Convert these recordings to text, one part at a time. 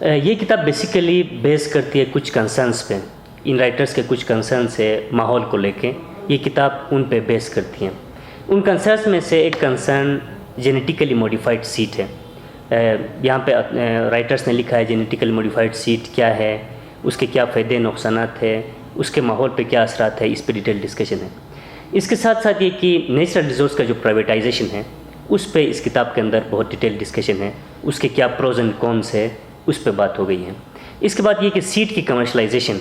یہ کتاب basically base کرتی ہے کچھ کنسرنس پہ. ان رائٹرز کے کچھ کنسرنس ہے ماحول کو لے کے, یہ کتاب ان پہ بیس کرتی ہیں. ان کنسرنس میں سے ایک کنسرن جینیٹیکلی موڈیفائڈ سیڈ ہے. یہاں پہ رائٹرز نے لکھا ہے جینیٹیکلی موڈیفائڈ سیڈ کیا ہے, اس کے کیا فائدے نقصانات ہیں, اس کے ماحول پہ کیا اثرات ہیں, اس پہ ڈیٹیل ڈسکشن ہے. اس کے ساتھ ساتھ یہ کہ نیچرل ریسورس کا جو پرائیویٹائزیشن ہے اس پہ اس کتاب کے اندر بہت ڈیٹیل ڈسکشن ہے. اس کے کیا پروز اینڈ کونس ہے اس پہ بات ہو گئی ہے. اس کے بعد یہ کہ سیڈ کی کمرشلائزیشن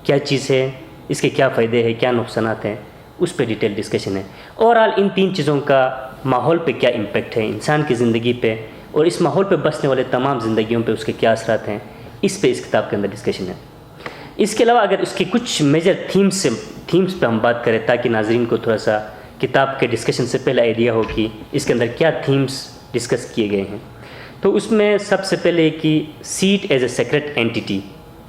کیا چیز ہے, اس کے کیا فائدے ہیں, کیا نقصانات ہیں, اس پہ ڈیٹیل ڈسکشن ہے. اوورآل ان تین چیزوں کا ماحول پہ کیا امپیکٹ ہے, انسان کی زندگی پہ اور اس ماحول پہ بسنے والے تمام زندگیوں پہ اس کے کیا اثرات ہیں, اس پہ اس کتاب کے اندر ڈسکشن ہے. اس کے علاوہ اگر اس کے کچھ میجر تھیمز پہ ہم بات کریں تاکہ ناظرین کو تھوڑا سا کتاب کے ڈسکشن سے پہلے آئیڈیا ہو کہ اس کے اندر کیا تھیمز ڈسکس کیے گئے ہیں, تو اس میں سب سے پہلے کہ said as a secret entity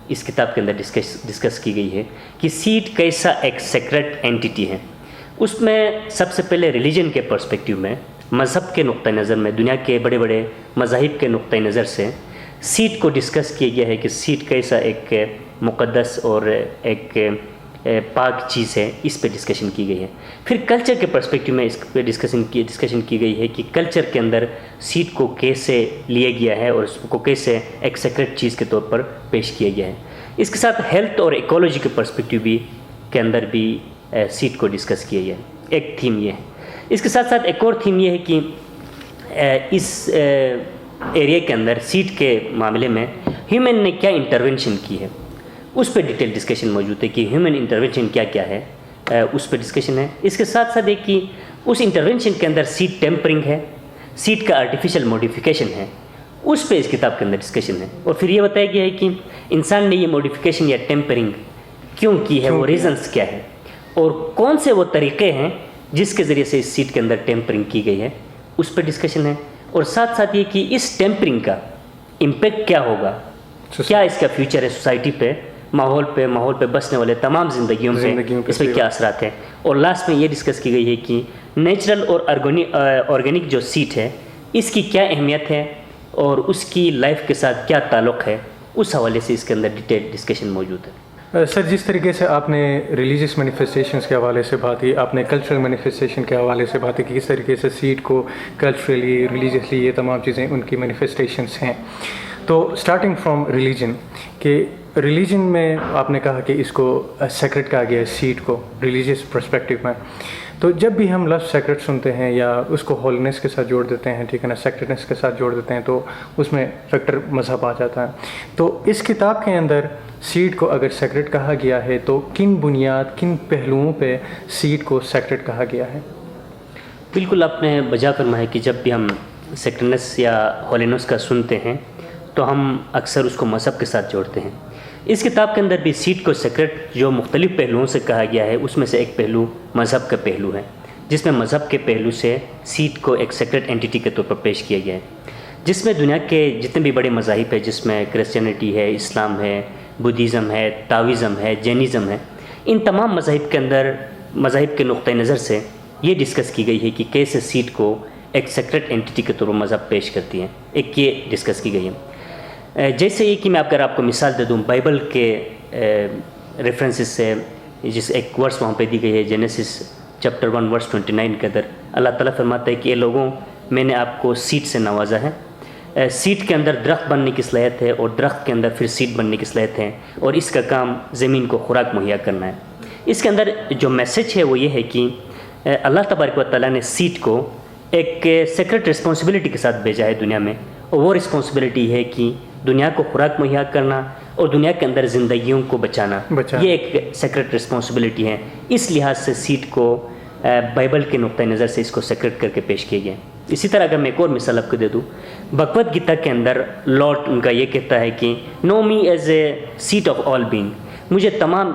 اس کتاب کے اندر ڈسکس کی گئی ہے کہ سیڈ کیسا ایک سیکرٹ اینٹیٹی ہے. اس میں سب سے پہلے ریلیجن کے پرسپیکٹیو میں, مذہب کے نقطہ نظر میں, دنیا کے بڑے بڑے مذاہب کے نقطہ نظر سے سیڈ کو ڈسکس کیا گیا ہے کہ سیڈ کیسا ایک مقدس اور ایک پاک چیز ہے, اس پہ ڈسکشن کی گئی ہے. پھر کلچر کے پرسپیکٹیو میں اس پہ ڈسکشن کی گئی ہے کہ کلچر کے اندر سیڈ کو کیسے لیا گیا ہے اور اس کو کیسے ایک سیکرٹ چیز کے طور پر پیش کیا گیا ہے. اس کے ساتھ ہیلتھ اور ایکولوجی کے پرسپیکٹیو بھی کے اندر بھی سیڈ کو ڈسکس کیا گیا ہے. ایک تھیم یہ ہے. اس کے ساتھ ساتھ ایک اور تھیم یہ ہے کہ اس ایریا کے اندر سیڈ کے معاملے میں ہیومن نے کیا انٹرونشن کی ہے, اس پہ ڈیٹیل ڈسکشن موجود ہے کہ ہیومن انٹرونشن کیا کیا ہے, اس پہ ڈسکشن ہے. اس کے ساتھ ساتھ ایک کہ اس انٹرونشن کے اندر سیڈ ٹیمپرنگ ہے, سیڈ کا آرٹیفیشل موڈیفیکیشن ہے, اس پہ اس کتاب کے اندر ڈسکشن ہے. اور پھر یہ بتایا گیا ہے کہ انسان نے یہ موڈیفیکیشن یا ٹیمپرنگ کیوں کی ہے, وہ ریزنس کیا ہے, اور کون سے وہ طریقے ہیں جس کے ذریعے سے اس سیڈ کے اندر ٹیمپرنگ کی گئی ہے, اس پہ ڈسکشن ہے. اور ساتھ ساتھ یہ کہ اس ٹیمپرنگ کا امپیکٹ کیا ہوگا, کیا اس کا فیوچر ہے سوسائٹی پہ, ماحول پہ بسنے والے تمام زندگیوں پہ اس پہ کیا اثرات ہیں. اور لاسٹ میں یہ ڈسکس کی گئی ہے کہ نیچرل اور آرگینک جو سیڈ ہے اس کی کیا اہمیت ہے اور اس کی لائف کے ساتھ کیا تعلق ہے, اس حوالے سے اس کے اندر ڈیٹیل ڈسکشن موجود ہے. سر, جس طریقے سے آپ نے ریلیجیس مینیفیسٹیشنس کے حوالے سے بات کی, آپ نے کلچرل مینیفیسٹیشن کے حوالے سے بات کی کہ کس طریقے سے سیڈ کو کلچرلی, ریلیجیسلی یہ تمام چیزیں ان کی مینیفیسٹیشنس ہیں. تو اسٹارٹنگ فرام ریلیجن, کہ ریلیجن میں آپ نے کہا کہ اس کو سیکرٹ کہا گیا ہے سیڈ کو ریلیجیس پرسپیکٹیو میں. تو جب بھی ہم لفظ سیکرٹ سنتے ہیں یا اس کو ہولنس کے ساتھ جوڑ دیتے ہیں, ٹھیک ہے نا, سیکرٹنس کے ساتھ جوڑ دیتے ہیں, تو اس میں فیکٹر مذہب آ جاتا ہے. تو اس کتاب کے اندر سیڈ کو اگر سیکرٹ کہا گیا ہے تو کن بنیاد, کن پہلوؤں پہ سیڈ کو سیکرٹ کہا گیا ہے؟ بالکل آپ نے بجا فرمایا کہ جب بھی ہم سیکرٹنس یا ہولنس کا سنتے ہیں تو ہم اکثر اس کو مذہب کے ساتھ جوڑتے ہیں. اس کتاب کے اندر بھی سیڈ کو سیکرٹ جو مختلف پہلوؤں سے کہا گیا ہے, اس میں سے ایک پہلو مذہب کا پہلو ہے, جس میں مذہب کے پہلو سے سیڈ کو ایک سیکرٹ اینٹیٹی کے طور پر پیش کیا گیا ہے, جس میں دنیا کے جتنے بھی بڑے مذاہب ہیں, جس میں کرسچینٹی ہے, اسلام ہے, بدھزم ہے, تاویزم ہے, جینزم ہے, ان تمام مذاہب کے اندر مذاہب کے نقطۂ نظر سے یہ ڈسکس کی گئی ہے کہ کیسے سیڈ کو ایک سیکرٹ اینٹیٹی کے طور پر مذہب پیش کرتی ہیں. ایک یہ ڈسکس کی گئی ہے. جیسے یہ کہ میں اگر آپ کو مثال دے دوں بائبل کے ریفرنسز سے, جس ایک ورس وہاں پہ دی گئی ہے جینیسس چیپٹر 1 ورس 29 کے اندر اللہ تعالیٰ فرماتا ہے کہ اے لوگوں, میں نے آپ کو سیڈ سے نوازا ہے. سیڈ کے اندر درخت بننے کی صلاحیت ہے اور درخت کے اندر پھر سیڈ بننے کی صلاحیت ہے, اور اس کا کام زمین کو خوراک مہیا کرنا ہے. اس کے اندر جو میسج ہے وہ یہ ہے کہ اللہ تبارک و تعالیٰ نے سیڈ کو ایک سیکرٹ رسپانسبلٹی کے ساتھ بھیجا ہے دنیا میں, اور وہ رسپانسبلٹی ہے کہ دنیا کو خوراک مہیا کرنا اور دنیا کے اندر زندگیوں کو بچانا. یہ ایک سیکرٹ رسپانسبلٹی ہے. اس لحاظ سے سیڈ کو بائبل کے نقطۂ نظر سے اس کو سیکرٹ کر کے پیش کیے گئے. اسی طرح اگر میں ایک اور مثال آپ کو دے دوں, بھگوت گیتا کے اندر لارڈ ان کا یہ کہتا ہے کہ know me as a set of all being, مجھے تمام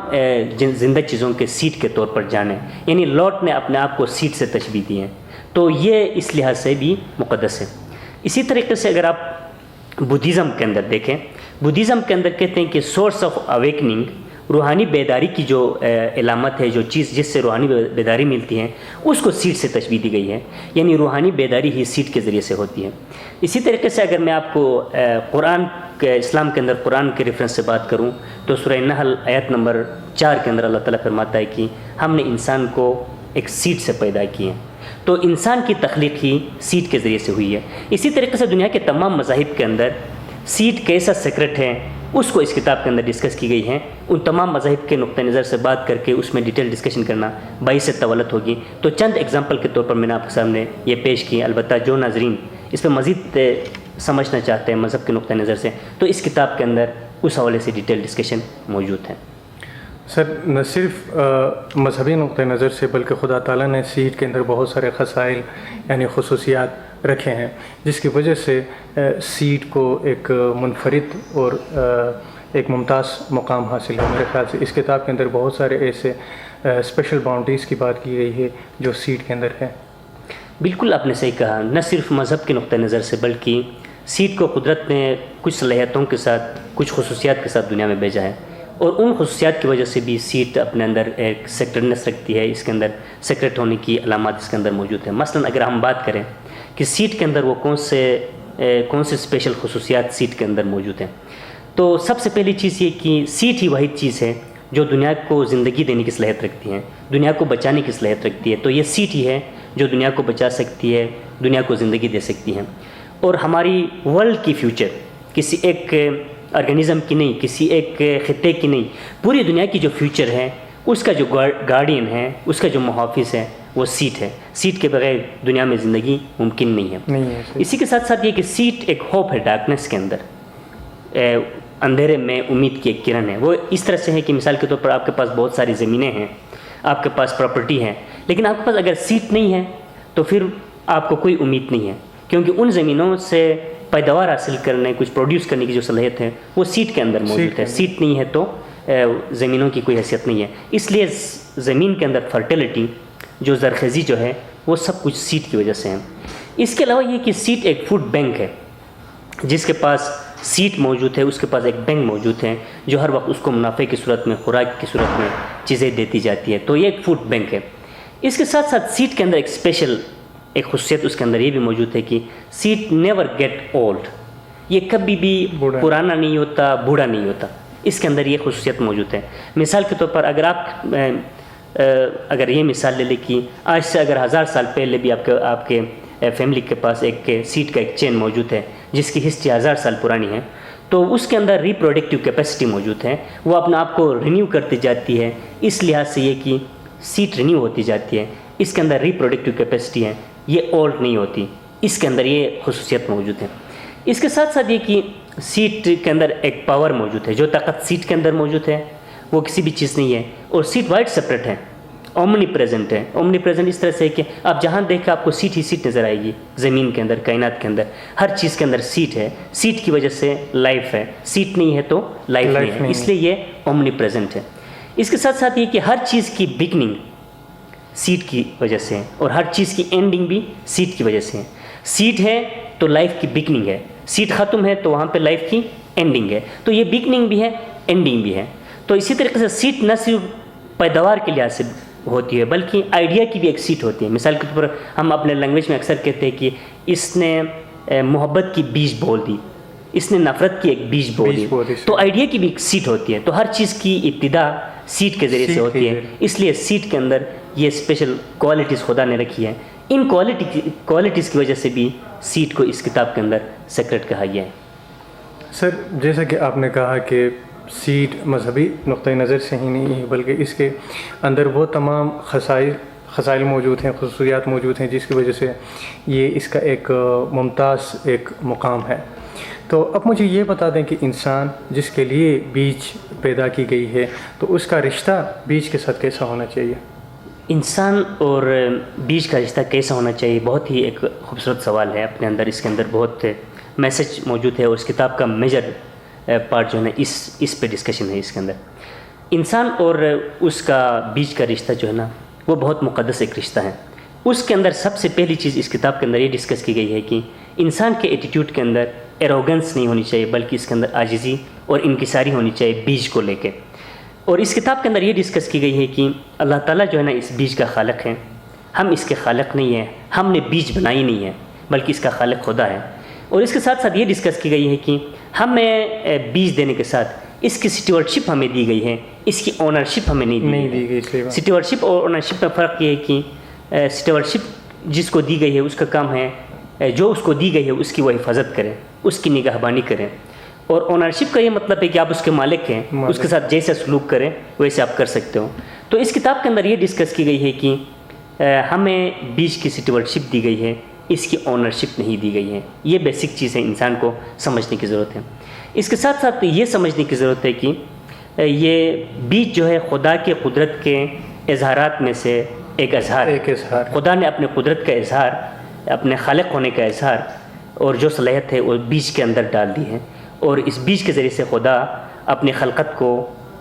زندہ چیزوں کے سیٹ کے طور پر جانے, یعنی لارڈ نے اپنے آپ کو سیٹ سے تشبیہ دی ہے. تو یہ اس لحاظ سے بھی مقدس ہے. اسی طریقے سے اگر آپ بدھزم کے اندر دیکھیں, بدھزم کے اندر کہتے ہیں کہ سورس آف اویکننگ روحانی بیداری کی جو علامت ہے، جو چیز جس سے روحانی بیداری ملتی ہے، اس کو سیڈ سے تشبیہ دی گئی ہے، یعنی روحانی بیداری ہی سیڈ کے ذریعے سے ہوتی ہے۔ اسی طریقے سے اگر میں آپ کو قرآن کے اسلام کے اندر قرآن کے ریفرنس سے بات کروں تو سورہ نحل آیت نمبر 4 کے اندر اللہ تعالیٰ فرماتا ہے کہ ہم نے انسان کو ایک سیڈ سے پیدا کیے ہیں، تو انسان کی تخلیق ہی سیڈ کے ذریعے سے ہوئی ہے۔ اسی طریقے سے دنیا کے تمام مذاہب کے اندر سیڈ کیسا سیکرٹ ہے اس کو اس کتاب کے اندر ڈسکس کی گئی ہیں۔ ان تمام مذاہب کے نقطہ نظر سے بات کر کے اس میں ڈیٹیل ڈسکشن کرنا باعث طولت ہوگی، تو چند ایگزامپل کے طور پر میں نے آپ کے سامنے یہ پیش کی۔ البتہ جو ناظرین اس پہ مزید سمجھنا چاہتے ہیں مذہب کے نقطہ نظر سے، تو اس کتاب کے اندر اس حوالے سے ڈیٹیل ڈسکشن موجود ہے۔ سر، نہ صرف مذہبی نقطہ نظر سے بلکہ خدا تعالیٰ نے سیڈ کے اندر بہت سارے خصائل یعنی خصوصیات رکھے ہیں، جس کی وجہ سے سیڈ کو ایک منفرد اور ایک ممتاز مقام حاصل ہے۔ میرے خیال سے اس کتاب کے اندر بہت سارے ایسے اسپیشل باؤنڈریز کی بات کی گئی ہے جو سیڈ کے اندر ہے۔ بالکل آپ نے صحیح کہا، نہ صرف مذہب کے نقطہ نظر سے بلکہ سیڈ کو قدرت نے کچھ صلاحیتوں کے ساتھ، کچھ خصوصیات کے ساتھ دنیا میں بھیجا ہے، اور ان خصوصیات کی وجہ سے بھی سیڈ اپنے اندر ایک سیکرٹنس رکھتی ہے، اس کے اندر سیکرٹ ہونے کی علامات اس کے اندر موجود ہیں۔ مثلا اگر ہم بات کریں کہ سیڈ کے اندر وہ کون سے اسپیشل خصوصیات سیڈ کے اندر موجود ہیں، تو سب سے پہلی چیز یہ کہ سیڈ ہی واحد چیز ہے جو دنیا کو زندگی دینے کی صلاحیت رکھتی ہے، دنیا کو بچانے کی صلاحیت رکھتی ہے، تو یہ سیڈ ہی ہے جو دنیا کو بچا سکتی ہے، دنیا کو زندگی دے سکتی ہے۔ اور ہماری ورلڈ کی فیوچر کسی ایک آرگنزم کی نہیں، کسی ایک خطے کی نہیں، پوری دنیا کی جو فیوچر ہے اس کا جو گارڈین ہے، اس کا جو محافظ ہے وہ سیڈ ہے۔ سیڈ کے بغیر دنیا میں زندگی ممکن نہیں ہے۔ اسی کے ساتھ ساتھ یہ کہ سیڈ ایک ہوپ ہے ڈارکنیس کے اندر، اندھیرے میں امید کی ایک کرن ہے۔ وہ اس طرح سے ہے کہ مثال کے طور پر آپ کے پاس بہت ساری زمینیں ہیں، آپ کے پاس پراپرٹی ہے، لیکن آپ کے پاس اگر سیڈ نہیں ہے تو پھر آپ کو کوئی امید نہیں ہے، کیونکہ ان زمینوں سے پیداوار حاصل کرنے، کچھ پروڈیوس کرنے کی جو صلاحیت ہے وہ سیڈ کے اندر موجود ہے۔ سیڈ نہیں ہے تو زمینوں کی کوئی حیثیت نہیں ہے، اس لیے زمین کے اندر فرٹیلیٹی، جو زرخیزی جو ہے، وہ سب کچھ سیڈ کی وجہ سے ہے۔ اس کے علاوہ یہ کہ سیڈ ایک فوڈ بینک ہے، جس کے پاس سیڈ موجود ہے اس کے پاس ایک بینک موجود ہے جو ہر وقت اس کو منافع کی صورت میں، خوراک کی صورت میں چیزیں دیتی جاتی ہے، تو یہ ایک فوڈ بینک ہے۔ اس کے ساتھ ساتھ سیڈ کے اندر ایک اسپیشل ایک خصوصیت اس کے اندر یہ بھی موجود ہے کہ سیڈ نیور گیٹ اولڈ، یہ کبھی بھی پرانا نہیں ہوتا، بوڑھا نہیں ہوتا، اس کے اندر یہ خصوصیت موجود ہے۔ مثال کے طور پر اگر یہ مثال لے لیں کہ آج سے اگر 1000 سال پہلے بھی آپ کے فیملی کے پاس ایک سیڈ کا ایک چین موجود ہے جس کی ہسٹری 1000 سال پرانی ہے، تو اس کے اندر ریپروڈکٹیو کیپیسٹی موجود ہے، وہ اپنے آپ کو رینیو کرتی جاتی ہے، اس لحاظ سے یہ کہ سیڈ رینیو ہوتی جاتی ہے، اس کے اندر ریپروڈکٹیو کیپیسٹی ہے، یہ اولڈ نہیں ہوتی، اس کے اندر یہ خصوصیت موجود ہے۔ اس کے ساتھ ساتھ یہ کہ سیڈ کے اندر ایک پاور موجود ہے، جو طاقت سیڈ کے اندر موجود ہے وہ کسی بھی چیز نہیں ہے، اور سیڈ وائڈ سپریٹ ہے، اومنی پریزنٹ ہے۔ اومنی پریزنٹ اس طرح سے ہے کہ آپ جہاں دیکھیں آپ کو سیڈ ہی سیڈ نظر آئے گی، زمین کے اندر، کائنات کے اندر، ہر چیز کے اندر سیڈ ہے، سیڈ کی وجہ سے لائف ہے، سیڈ نہیں ہے تو لائف نہیں ہے، اس لیے یہ اومنی پریزنٹ ہے۔ اس کے ساتھ ساتھ یہ کہ ہر چیز کی بگننگ سیڈ کی وجہ سے ہے، اور ہر چیز کی اینڈنگ بھی سیڈ کی وجہ سے ہے۔ سیڈ ہے تو لائف کی بگننگ ہے، سیڈ ختم ہے تو وہاں پہ لائف کی اینڈنگ ہے، تو یہ بگننگ بھی ہے، اینڈنگ بھی ہے۔ تو اسی طریقے سے سیڈ نہ صرف پیداوار کے لحاظ سے ہوتی ہے بلکہ آئیڈیا کی بھی ایک سیڈ ہوتی ہے۔ مثال کے طور پر ہم اپنے لینگویج میں اکثر کہتے ہیں کہ اس نے محبت کی بیج بول دی، اس نے نفرت کی ایک بیج بول دی، تو آئیڈیا کی بھی ایک سیڈ ہوتی ہے۔ تو ہر چیز کی ابتدا سیڈ کے ذریعے سے ہوتی ہے، اس لیے سیڈ کے اندر یہ اسپیشل کوالٹیز خدا نے رکھی ہے۔ ان کوالٹیز کی وجہ سے بھی سیڈ کو اس کتاب کے اندر سیکرٹ کہا گیا ہے۔ سر، جیسا کہ آپ نے کہا کہ سیڈ مذہبی نقطۂ نظر سے ہی نہیں ہے بلکہ اس کے اندر وہ تمام خصائل موجود ہیں، خصوصیات موجود ہیں جس کی وجہ سے یہ اس کا ایک ممتاز ایک مقام ہے۔ تو اب مجھے یہ بتا دیں کہ انسان جس کے لیے بیج پیدا کی گئی ہے تو اس کا رشتہ بیج کے ساتھ کیسا ہونا چاہیے؟ انسان اور بیج کا رشتہ کیسا ہونا چاہیے، بہت ہی ایک خوبصورت سوال ہے اپنے اندر، اس کے اندر بہت میسج موجود ہے، اور اس کتاب کا میجر پارٹ جو ہے اس پہ ڈسکشن ہے۔ اس کے اندر انسان اور اس کا بیج کا رشتہ جو ہے نا وہ بہت مقدس ایک رشتہ ہے۔ اس کے اندر سب سے پہلی چیز اس کتاب کے اندر یہ ڈسکس کی گئی ہے کہ انسان کے ایٹیٹیوڈ کے اندر ایروگنس نہیں ہونی چاہیے بلکہ اس کے اندر عاجزی اور انکساری ہونی چاہیے بیج کو لے کے۔ اور اس کتاب کے اندر یہ ڈسکس کی گئی ہے کہ اللہ تعالیٰ جو ہے نا اس بیج کا خالق ہے، ہم اس کے خالق نہیں ہیں، ہم نے بیج بنائی نہیں ہے بلکہ اس کا خالق خدا ہے۔ اور اس کے ساتھ ساتھ یہ ڈسکس کی گئی ہے کہ ہمیں بیج دینے کے ساتھ اس کی سٹیورڈشپ ہمیں دی گئی ہے، اس کی اونرشپ ہمیں نہیں دی گئی۔ سٹیورڈشپ اور اونرشپ میں فرق یہ ہے کہ سٹیورڈشپ جس کو دی گئی ہے اس کا کام ہے جو اس کو دی گئی ہے اس کی وہ حفاظت کریں، اس کی نگہبانی کریں، اور اونرشپ کا یہ مطلب ہے کہ آپ اس کے مالک ہیں، اس کے ساتھ جیسا سلوک کریں ویسے آپ کر سکتے ہو۔ تو اس کتاب کے اندر یہ ڈسکس کی گئی ہے کہ ہمیں بیج کی سٹیورڈشپ دی گئی ہے، اس کی اونرشپ نہیں دی گئی ہے۔ یہ بیسک چیزیں انسان کو سمجھنے کی ضرورت ہے۔ اس کے ساتھ ساتھ یہ سمجھنے کی ضرورت ہے کہ یہ بیج جو ہے خدا کے قدرت کے اظہارات میں سے ایک اظہار ہے۔ خدا نے اپنے قدرت کا اظہار، اپنے خالق ہونے کا اظہار اور جو صلاحیت ہے وہ بیج کے اندر ڈال دی ہے، اور اس بیج کے ذریعے سے خدا اپنی خلقت کو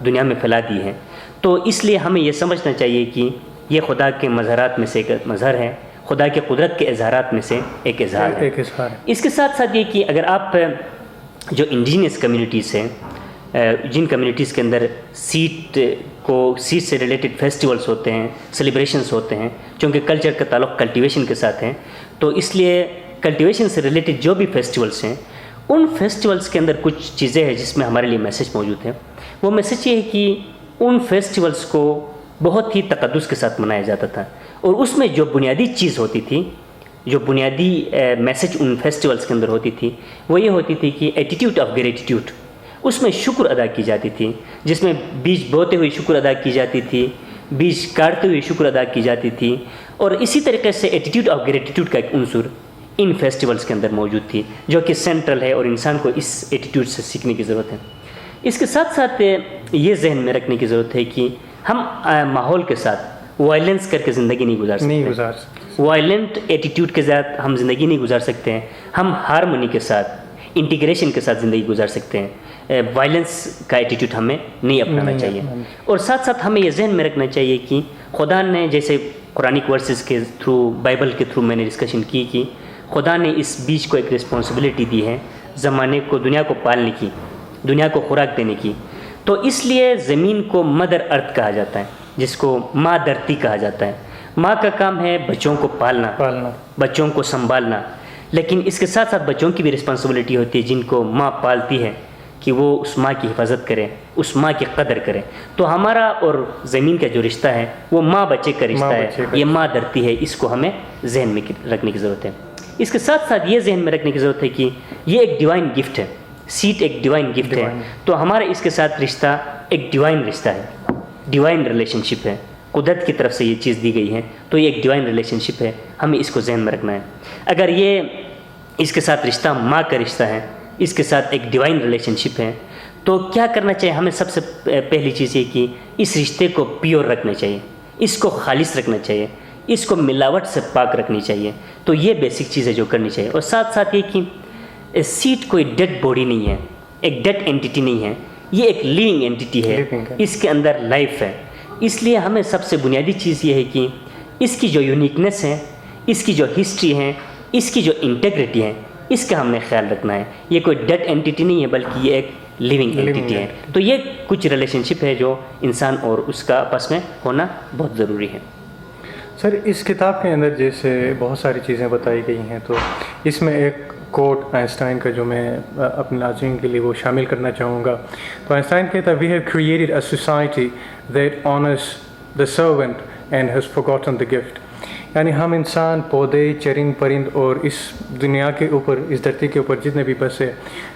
دنیا میں پھیلا دی ہے۔ تو اس لیے ہمیں یہ سمجھنا چاہیے کہ یہ خدا کے مظہرات میں سے ایک مظہر ہے، خدا کے قدرت کے اظہارات میں سے ایک اظہار ہے۔ اس کے ساتھ ساتھ یہ کہ اگر آپ جو انڈیجنس کمیونٹیز ہیں، جن کمیونٹیز کے اندر سیٹ سے ریلیٹڈ فیسٹیولز ہوتے ہیں، سیلیبریشنز ہوتے ہیں، چونکہ کلچر کا تعلق کلٹیویشن کے ساتھ ہے، تو اس لیے کلٹیویشن سے ریلیٹڈ جو بھی فیسٹیولز ہیں ان فیسٹیولز کے اندر کچھ چیزیں ہیں جس میں ہمارے لیے میسج موجود ہے۔ وہ میسج یہ ہے کہ ان فیسٹیولز کو بہت ہی تقدس کے ساتھ منایا جاتا تھا، اور اس میں جو بنیادی چیز ہوتی تھی، جو بنیادی میسج ان فیسٹیولز کے اندر ہوتی تھی وہ یہ ہوتی تھی کہ ایٹیٹیوڈ آف گریٹیٹیوڈ، اس میں شکر ادا کی جاتی تھی، جس میں بیج بوتے ہوئے شکر ادا کی جاتی تھی، بیج کاٹتے ہوئے شکر ادا کی جاتی تھی، اور اسی طریقے سے ایٹیٹیوڈ آف گریٹیٹیوڈ کا ایک عنصر ان فیسٹیولز کے اندر موجود تھی جو کہ سینٹرل ہے، اور انسان کو اس ایٹیٹیوڈ سے سیکھنے کی ضرورت ہے۔ اس کے ساتھ ساتھ یہ ذہن میں رکھنے کی ضرورت ہے کہ ہم ماحول کے ساتھ وائلنس کر کے زندگی نہیں گزار سکتے، وائلنٹ ایٹیٹیوڈ کے ساتھ ہم زندگی نہیں گزار سکتے ہیں، ہم ہارمونی کے ساتھ، انٹیگریشن کے ساتھ زندگی گزار سکتے ہیں، وائلنس کا ایٹیٹیوڈ ہمیں نہیں اپنانا چاہیے۔ اور ساتھ ساتھ ہمیں یہ ذہن میں رکھنا چاہیے کہ خدا نے، جیسے قرآنک ورسز کے تھرو، بائبل کے تھرو میں نے ڈسکشن کی کہ خدا نے اس بیج کو ایک رسپانسبلٹی دی ہے زمانے کو، دنیا کو پالنے کی، دنیا کو خوراک دینے کی۔ تو اس لیے زمین کو مدر ارتھ کہا جاتا ہے، جس کو ماں دھرتی کہا جاتا ہے۔ ماں کا کام ہے بچوں کو پالنا، بچوں کو سنبھالنا، لیکن اس کے ساتھ ساتھ بچوں کی بھی رسپانسبلٹی ہوتی ہے جن کو ماں پالتی ہے کہ وہ اس ماں کی حفاظت کریں، اس ماں کی قدر کریں۔ تو ہمارا اور زمین کا جو رشتہ ہے وہ ماں بچے کا رشتہ ہے، یہ ماں دھرتی ہے، اس کو ہمیں ذہن میں رکھنے کی ضرورت ہے۔ اس کے ساتھ ساتھ یہ ذہن میں رکھنے کی ضرورت ہے کہ یہ ایک ڈیوائن گفٹ ہے، سیٹ ایک ڈیوائن گفٹ ہے، تو ہمارا اس کے ساتھ رشتہ ایک ڈیوائن رشتہ ہے، ڈیوائن ریلیشن شپ ہے، قدرت کی طرف سے یہ چیز دی گئی ہے، تو یہ ایک ڈیوائن ریلیشن شپ ہے، ہمیں اس کو ذہن میں رکھنا ہے۔ اگر یہ اس کے ساتھ رشتہ ماں کا رشتہ ہے، اس کے ساتھ ایک ڈیوائن ریلیشن شپ ہے، تو کیا کرنا چاہیے ہمیں؟ سب سے پہلی چیز یہ کہ اس رشتے کو پیور رکھنا چاہیے، اس کو خالص رکھنا چاہیے، اس کو ملاوٹ سے پاک رکھنی چاہیے۔ تو یہ بیسک چیزیں جو کرنی چاہیے، اور ساتھ ساتھ یہ کہ سیٹ کوئی ڈیڈ باڈی نہیں ہے، ایک ڈیڈ اینٹیٹی نہیں ہے، یہ ایک لیونگ اینٹیٹی ہے، اس کے اندر لائف ہے۔ اس لیے ہمیں سب سے بنیادی چیز یہ ہے کہ اس کی جو یونیکنیس ہے، اس کی جو ہسٹری ہے، اس کی جو انٹیگریٹی ہے، اس کا ہم نے خیال رکھنا ہے۔ یہ کوئی ڈیڈ اینٹیٹی نہیں ہے بلکہ یہ ایک لیونگ اینٹیٹی ہے۔ تو یہ کچھ ریلیشن شپ ہے جو انسان اور اس کا آپس میں ہونا بہت ضروری ہے۔ سر، اس کتاب کے اندر جیسے بہت ساری چیزیں بتائی گئی ہیں، تو اس میں ایک کوٹ آئنسٹائن کا جو میں اپنے ناظرین کے لیے وہ شامل کرنا چاہوں گا۔ تو آئنسٹائن کہتا ہے، "We have created a society that honors the servant and has forgotten the gift." یعنی ہم انسان، پودے، چرند پرند اور اس دنیا کے اوپر، اس دھرتی کے اوپر جتنے بھی بسے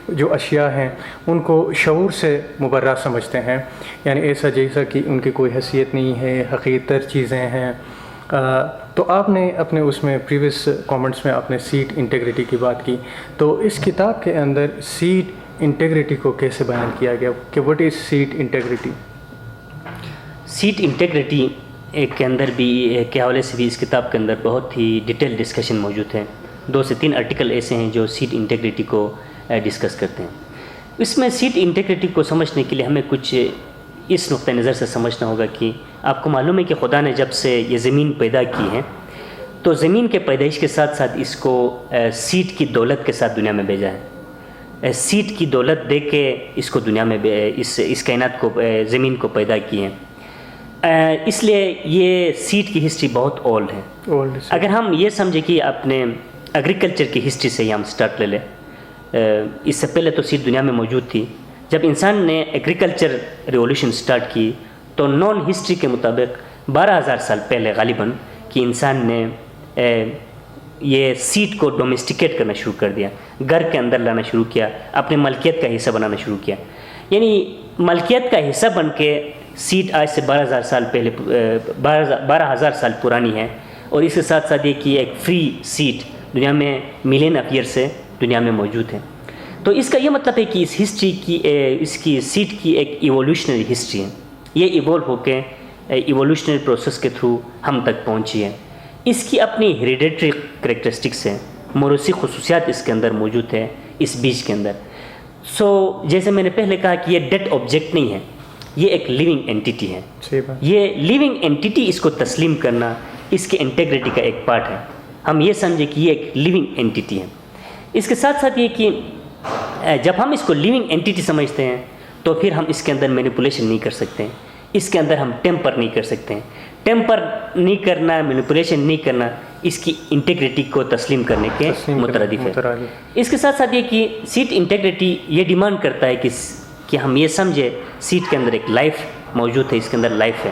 جو اشیاء ہیں ان کو شعور سے مبرہ سمجھتے ہیں، یعنی ایسا جیسا کہ ان کی کوئی حیثیت نہیں ہے، حقیر تر چیزیں ہیں۔ تو آپ نے اپنے اس میں پریویس کامنٹس میں اپنے سیٹ انٹیگریٹی کی بات کی، تو اس کتاب کے اندر سیٹ انٹیگریٹی کو کیسے بیان کیا گیا کہ what is set integrity? Set integrity کے اندر بھی کے حوالے سے بھی اس کتاب کے اندر بہت ہی ڈیٹیل ڈسکشن موجود ہے۔ 2 سے 3 آرٹیکل ایسے ہیں جو سیٹ انٹیگریٹی کو ڈسکس کرتے ہیں۔ اس میں سیٹ انٹیگریٹی کو سمجھنے کے لیے ہمیں کچھ اس نقطہ نظر سے سمجھنا ہوگا کہ آپ کو معلوم ہے کہ خدا نے جب سے یہ زمین پیدا کی ہے تو زمین کے پیدائش کے ساتھ ساتھ اس کو سیٹ کی دولت کے ساتھ دنیا میں بھیجا ہے۔ سیٹ کی دولت دے کے اس کو دنیا میں اس کائنات کو زمین کو پیدا کی ہیں. اس لیے یہ سیٹ کی ہسٹری بہت اولڈ ہے. اگر ہم یہ سمجھیں کہ اپنے ایگریکلچر کی ہسٹری سے ہی ہم سٹارٹ لے لیں, اس سے پہلے تو سیٹ دنیا میں موجود تھی. جب انسان نے ایگریکلچر ریولیوشن سٹارٹ کی تو نون ہسٹری کے مطابق 12,000 سال پہلے غالباً کہ انسان نے یہ سیٹ کو ڈومیسٹیکیٹ کرنا شروع کر دیا, گھر کے اندر لانا شروع کیا, اپنے ملکیت کا حصہ بنانا شروع کیا. یعنی ملکیت کا حصہ بن کے سیٹ آج سے 12,000 سال پہلے 12,000 سال پرانی ہے. اور اس کے ساتھ ساتھ یہ کہ ایک فری سیٹ دنیا میں ملین آف ایئر سے دنیا میں موجود ہے. تو اس کا یہ مطلب ہے کہ اس ہسٹری کی اس کی سیٹ کی ایک ایوولوشنری ہسٹری ہے. یہ ایوولو ہو کے ایوولوشنری پروسیس کے تھرو ہم تک پہنچی ہے. اس کی اپنی ہیریڈیٹری کریکٹرسٹکس ہیں, موروثی خصوصیات اس کے اندر موجود ہے اس بیج کے اندر. جیسے میں نے پہلے کہا کہ یہ ڈیڈ آبجیکٹ نہیں ہے, یہ ایک لیونگ اینٹیٹی ہے. یہ لیونگ اینٹیٹی اس کو تسلیم کرنا اس کے انٹیگریٹی کا ایک پارٹ ہے. ہم یہ سمجھیں کہ یہ ایک لیونگ اینٹیٹی ہے. اس کے ساتھ ساتھ یہ کہ جب ہم اس کو لیونگ اینٹیٹی سمجھتے ہیں تو پھر ہم اس کے اندر مینیپولیشن نہیں کر سکتے ہیں, اس کے اندر ہم ٹیمپر نہیں کر سکتے ہیں. ٹیمپر نہیں کرنا, مینیپولیشن نہیں کرنا اس کی انٹیگریٹی کو تسلیم کرنے کے مترادف ہے. اس کے ساتھ ساتھ یہ کہ سیٹ انٹیگریٹی یہ ڈیمانڈ کرتا ہے کہ ہم یہ سمجھے سیٹ کے اندر ایک لائف موجود ہے, اس کے اندر لائف ہے.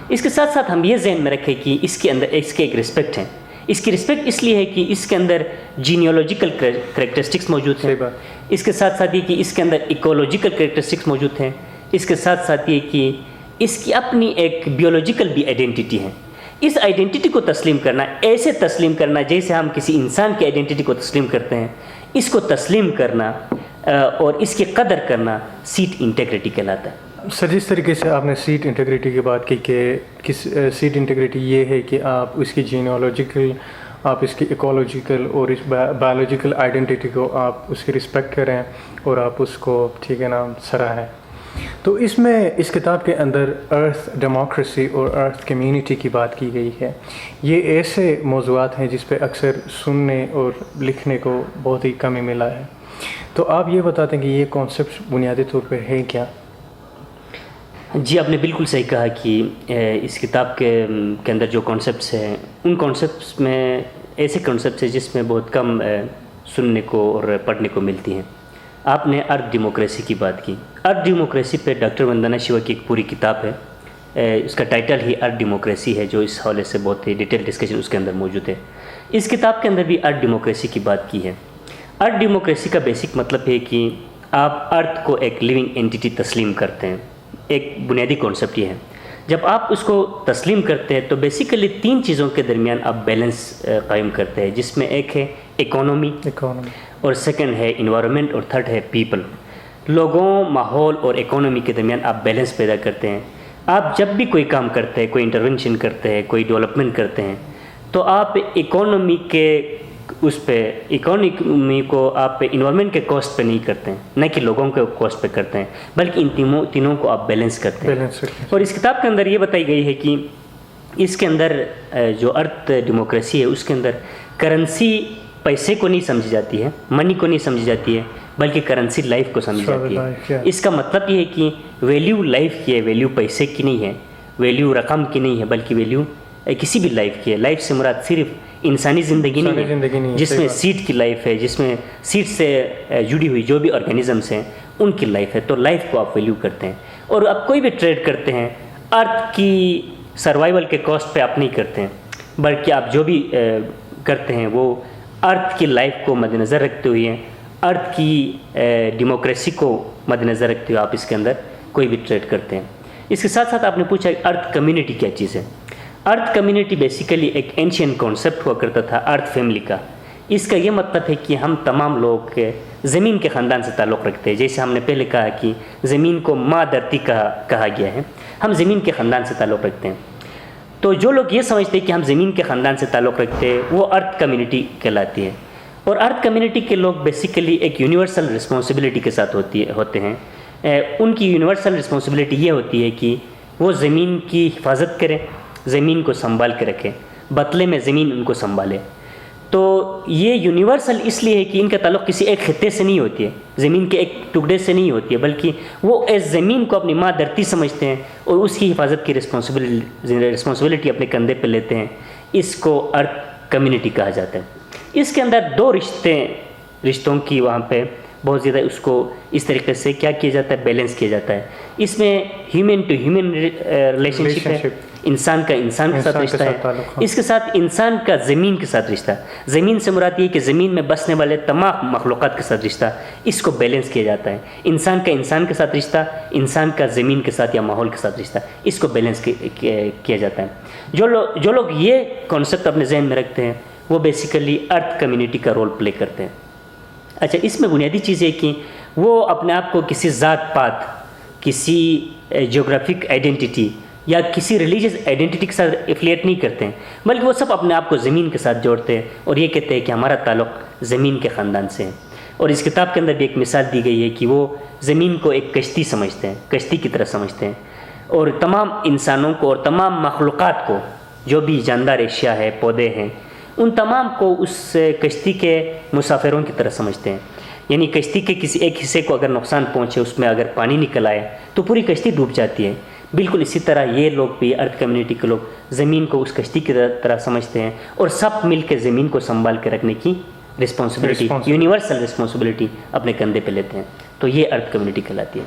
اس کے ساتھ ساتھ ہم یہ ذہن میں رکھیں کہ اس کے اندر اس کے ایک رسپیکٹ ہے. اس کی رسپیکٹ اس لیے ہے کہ اس کے اندر جینیولوجیکل کریکٹرسٹکس موجود ہیں. اس کے ساتھ ساتھ یہ کہ اس کے اندر ایکولوجیکل کریکٹرسٹکس موجود ہیں. اس کے ساتھ ساتھ یہ کہ اس کی اپنی ایک بیولوجیکل بھی آئیڈینٹی ہے. اس آئیڈینٹی کو تسلیم کرنا, ایسے تسلیم کرنا جیسے ہم کسی انسان کی آئیڈینٹی کو تسلیم کرتے ہیں, اس کو تسلیم کرنا اور اس کی قدر کرنا سیٹ انٹیگریٹی کہلاتا ہے. سر, جس طریقے سے آپ نے سیٹ انٹیگریٹی کی بات کی کہ سیٹ انٹیگریٹی یہ ہے کہ آپ اس کی جینیولوجیکل, آپ اس کی ایکولوجیکل اور اس بایولوجیکل آئیڈینٹی کو آپ اس کی رسپیکٹ کریں اور آپ اس کو ٹھیک ہے نا سراہیں. تو اس میں اس کتاب کے اندر ارتھ ڈیموکریسی اور ارتھ کمیونٹی کی بات کی گئی ہے. یہ ایسے موضوعات ہیں جس پہ اکثر سننے اور لکھنے کو بہت ہی کم ہی ملا ہے. تو آپ یہ بتاتے ہیں کہ یہ کانسیپٹ بنیادی طور پہ ہے کیا؟ جی, آپ نے بالکل صحیح کہا کہ اس کتاب کے اندر جو کانسیپٹس ہیں ان کانسیپٹس میں ایسے کانسیپٹس ہیں جس میں بہت کم سننے کو اور پڑھنے کو ملتی ہیں. آپ نے ارتھ ڈیموکریسی کی بات کی. ارتھ ڈیموکریسی پہ ڈاکٹر وندنا شیوا کی ایک پوری کتاب ہے, اس کا ٹائٹل ہی ارتھ ڈیموکریسی ہے, جو اس حوالے سے بہت ہی ڈیٹیل ڈسکشن اس کے اندر موجود ہے. اس کتاب کے اندر بھی ارتھ ڈیموکریسی کی بات کی ہے. ارتھ ڈیموکریسی کا بیسک مطلب ہے کہ آپ ارتھ کو ایک لیونگ اینٹیٹی تسلیم کرتے ہیں. ایک بنیادی کانسیپٹ یہ ہے. جب آپ اس کو تسلیم کرتے ہیں تو بیسیکلی 3 چیزوں کے درمیان آپ بیلنس قائم کرتے ہیں, جس میں ایک ہے اکانومی, اور سیکنڈ ہے انوائرمنٹ, اور تھرڈ ہے پیپل. لوگوں, ماحول اور اکانومی کے درمیان آپ بیلنس پیدا کرتے ہیں. آپ جب بھی کوئی کام کرتے ہیں, کوئی انٹرونشن کرتے ہیں, کوئی ڈیولپمنٹ کرتے ہیں, تو آپ اکانومی کے اس پہ اکانومی کو آپ انوائرمنٹ کے کاسٹ پہ نہیں کرتے ہیں, نہ کہ لوگوں کے کاسٹ پہ کرتے ہیں, بلکہ ان تینوں کو آپ بیلنس کرتے ہیں. اور اس کتاب کے اندر یہ بتائی گئی ہے کہ اس کے اندر جو ارتھ ڈیموکریسی ہے اس کے اندر کرنسی پیسے کو نہیں سمجھی جاتی ہے, منی کو نہیں سمجھی جاتی ہے, بلکہ کرنسی لائف کو سمجھی جاتی ہے. اس کا مطلب یہ ہے کہ ویلیو لائف کی ہے, ویلیو پیسے کی نہیں ہے, ویلیو رقم کی نہیں ہے, بلکہ ویلیو کسی بھی لائف کی ہے. لائف سے مراد صرف انسانی زندگی نہیں ہے, جس میں سیٹ کی لائف ہے, جس میں سیٹ سے جڑی ہوئی جو بھی آرگینزمس ہیں ان کی لائف ہے. تو لائف کو آپ ویلیو کرتے ہیں, اور آپ کوئی بھی ٹریڈ کرتے ہیں ارتھ کی سروائیول کے کاسٹ پہ آپ نہیں کرتے ہیں, بلکہ آپ جو بھی کرتے ہیں وہ ارتھ کی لائف کو مد نظر رکھتے ہوئے, ارتھ کی ڈیموکریسی کو مد نظر رکھتے ہوئے آپ اس کے اندر کوئی بھی ٹریڈ کرتے ہیں. اس کے ساتھ ساتھ آپ نے پوچھا ارتھ کمیونٹی کیا چیز ہے. ارتھ کمیونٹی بیسیکلی ایک اینشین کانسیپٹ ہوا کرتا تھا ارتھ فیملی کا. اس کا یہ مطلب ہے کہ ہم تمام لوگ زمین کے خاندان سے تعلق رکھتے ہیں. جیسے ہم نے پہلے کہا کہ زمین کو ماں دھرتی کہا گیا ہے, ہم زمین کے خاندان سے تعلق رکھتے ہیں. تو جو لوگ یہ سمجھتے ہیں کہ ہم زمین کے خاندان سے تعلق رکھتے ہیں وہ ارتھ کمیونٹی کہلاتی ہے. اور ارتھ کمیونٹی کے لوگ بیسیکلی ایک یونیورسل رسپانسبلٹی کے ساتھ ہوتے ہیں. ان کی یونیورسل رسپانسبلٹی یہ ہوتی ہے کہ وہ زمین کی حفاظت کریں, زمین کو سنبھال کے رکھیں, بدلے میں زمین ان کو سنبھالے. تو یہ یونیورسل اس لیے ہے کہ ان کا تعلق کسی ایک خطے سے نہیں ہوتی ہے، زمین کے ایک ٹکڑے سے نہیں ہوتی ہے، بلکہ وہ اس زمین کو اپنی ماں دھرتی سمجھتے ہیں اور اس کی حفاظت کی رسپانسبلٹی اپنے کندھے پہ لیتے ہیں. اس کو ارتھ کمیونٹی کہا جاتا ہے. اس کے اندر دو رشتوں کی وہاں پہ بہت زیادہ اس کو اس طریقے سے کیا کیا جاتا ہے، بیلنس کیا جاتا ہے. اس میں ہیومن ٹو ہیومن ریلیشن شپ ہے، انسان کا انسان کے ساتھ رشتہ ہے. اس کے ساتھ انسان کا زمین کے ساتھ رشتہ، زمین سے مراد یہ کہ زمین میں بسنے والے تمام مخلوقات کے ساتھ رشتہ، اس کو بیلنس کیا جاتا ہے. انسان کا انسان کے ساتھ رشتہ، انسان کا زمین کے ساتھ یا ماحول کے ساتھ رشتہ، اس کو بیلنس کیا جاتا ہے. جو لوگ یہ کانسیپٹ اپنے ذہن میں رکھتے ہیں وہ بیسیکلی ارتھ کمیونٹی کا رول پلے کرتے ہیں. اچھا، اس میں بنیادی چیز ہے کہ وہ اپنے آپ کو کسی ذات پات، کسی جیوگرافک آئیڈینٹی یا کسی ریلیجیس آئیڈینٹی کے ساتھ ایفلیٹ نہیں کرتے ہیں، بلکہ وہ سب اپنے آپ کو زمین کے ساتھ جوڑتے ہیں اور یہ کہتے ہیں کہ ہمارا تعلق زمین کے خاندان سے ہے. اور اس کتاب کے اندر بھی ایک مثال دی گئی ہے کہ وہ زمین کو ایک کشتی سمجھتے ہیں، کشتی کی طرح سمجھتے ہیں، اور تمام انسانوں کو اور تمام مخلوقات کو، جو بھی جاندار اشیاء ہے، پودے ہیں، ان تمام کو اس کشتی کے مسافروں کی طرح سمجھتے ہیں. یعنی کشتی کے کسی ایک حصے کو اگر نقصان پہنچے، اس میں اگر پانی نکل آئے تو پوری کشتی ڈوب جاتی ہے. بالکل اسی طرح یہ لوگ بھی، ارتھ کمیونٹی کے لوگ، زمین کو اس کشتی کی طرح سمجھتے ہیں اور سب مل کے زمین کو سنبھال کے رکھنے کی رسپانسبلٹی، یونیورسل رسپانسبلٹی اپنے کندھے پہ لیتے ہیں. تو یہ ارتھ کمیونٹی کہلاتی ہے.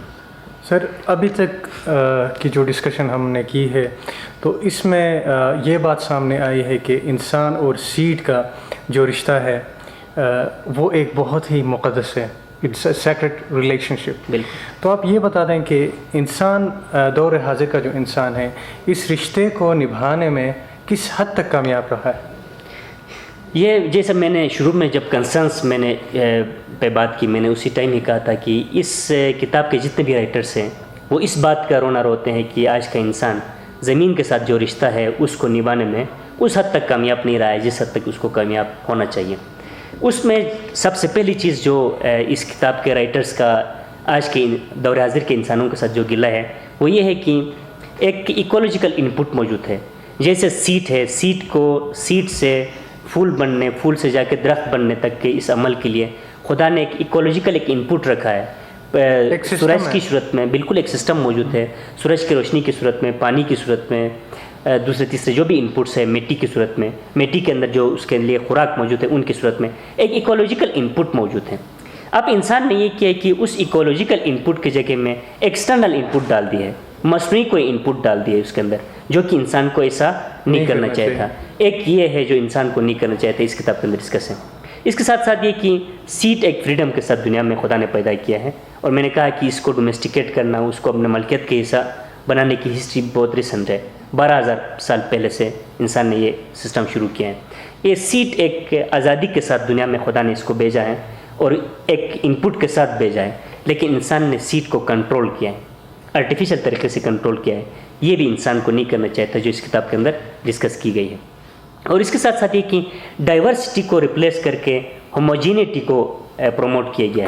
سر، ابھی تک کی جو ڈسکشن ہم نے کی ہے تو اس میں یہ بات سامنے آئی ہے کہ انسان اور سیڈ کا جو رشتہ ہے وہ ایک بہت ہی مقدس ہے، اٹس اے سیکرڈ ریلیشن شپ. بالکل. تو آپ یہ بتا دیں کہ انسان، دور حاضر کا جو انسان ہے، اس رشتے کو نبھانے میں کس حد تک کامیاب رہا ہے؟ یہ جیسا میں نے شروع میں جب کنسرنس میں نے پہ بات کی، میں نے اسی ٹائم ہی کہا تھا کہ اس کتاب کے جتنے بھی رائٹرس ہیں وہ اس بات کا رونا روتے ہیں کہ آج کا انسان زمین کے ساتھ جو رشتہ ہے اس کو نبھانے میں اس حد تک کامیاب نہیں رہا ہے جس حد تک اس کو کامیاب ہونا چاہیے. اس میں سب سے پہلی چیز جو اس کتاب کے رائٹرس کا آج کے دور حاضر کے انسانوں کے ساتھ جو گلہ ہے وہ یہ ہے کہ ایک ایکولوجیکل انپٹ موجود ہے. جیسے سیڈ ہے، سیڈ کو سیڈ سے پھول بننے، پھول سے جا کے درخت بننے تک کے اس عمل کے لیے خدا نے ایک ایکولوجیکل ایک انپٹ رکھا ہے. سورج کی صورت میں بالکل ایک سسٹم موجود ہے، سورج کی روشنی کی صورت میں، پانی کی صورت میں، دوسرے تیسرے جو بھی انپٹس ہے، مٹی کی صورت میں، مٹی کے اندر جو اس کے لیے خوراک موجود ہے ان کی صورت میں ایک ایکولوجیکل انپٹ موجود ہے. اب انسان نے یہ کیا کہ اس ایکولوجیکل انپٹ کی جگہ میں ایکسٹرنل انپٹ ڈال دی ہے، مصنوعی کوئی انپٹ ڈال دی ہے اس کے اندر، جو کہ انسان کو ایسا نہیں کرنا چاہیے تھا. ایک یہ ہے جو انسان کو نہیں کرنا چاہیے تھا، اس کتاب کے اندر ڈسکس ہے. اس کے ساتھ ساتھ یہ کہ سیٹ ایک فریڈم کے ساتھ دنیا میں خدا نے پیدا کیا ہے، اور میں نے کہا کہ اس کو ڈومیسٹیکیٹ کرنا، اس کو اپنے ملکیت کے حصہ بنانے کی ہسٹری بہت ریسنٹ ہے. 12,000 سال پہلے سے انسان نے یہ سسٹم شروع کیا ہے. یہ سیٹ ایک آزادی کے ساتھ دنیا میں خدا نے اس کو بھیجا ہے اور ایک انپٹ کے ساتھ بھیجا ہے، لیکن انسان نے سیٹ کو کنٹرول کیا ہے، آرٹیفیشل طریقے سے کنٹرول کیا ہے. یہ بھی انسان کو نہیں کرنا چاہتا جو اس کتاب کے اندر ڈسکس کی گئی ہے. اور اس کے ساتھ ساتھ یہ کہ ڈائیورسٹی کو ریپلیس کر کے ہوموجینٹی کو پروموٹ کیا گیا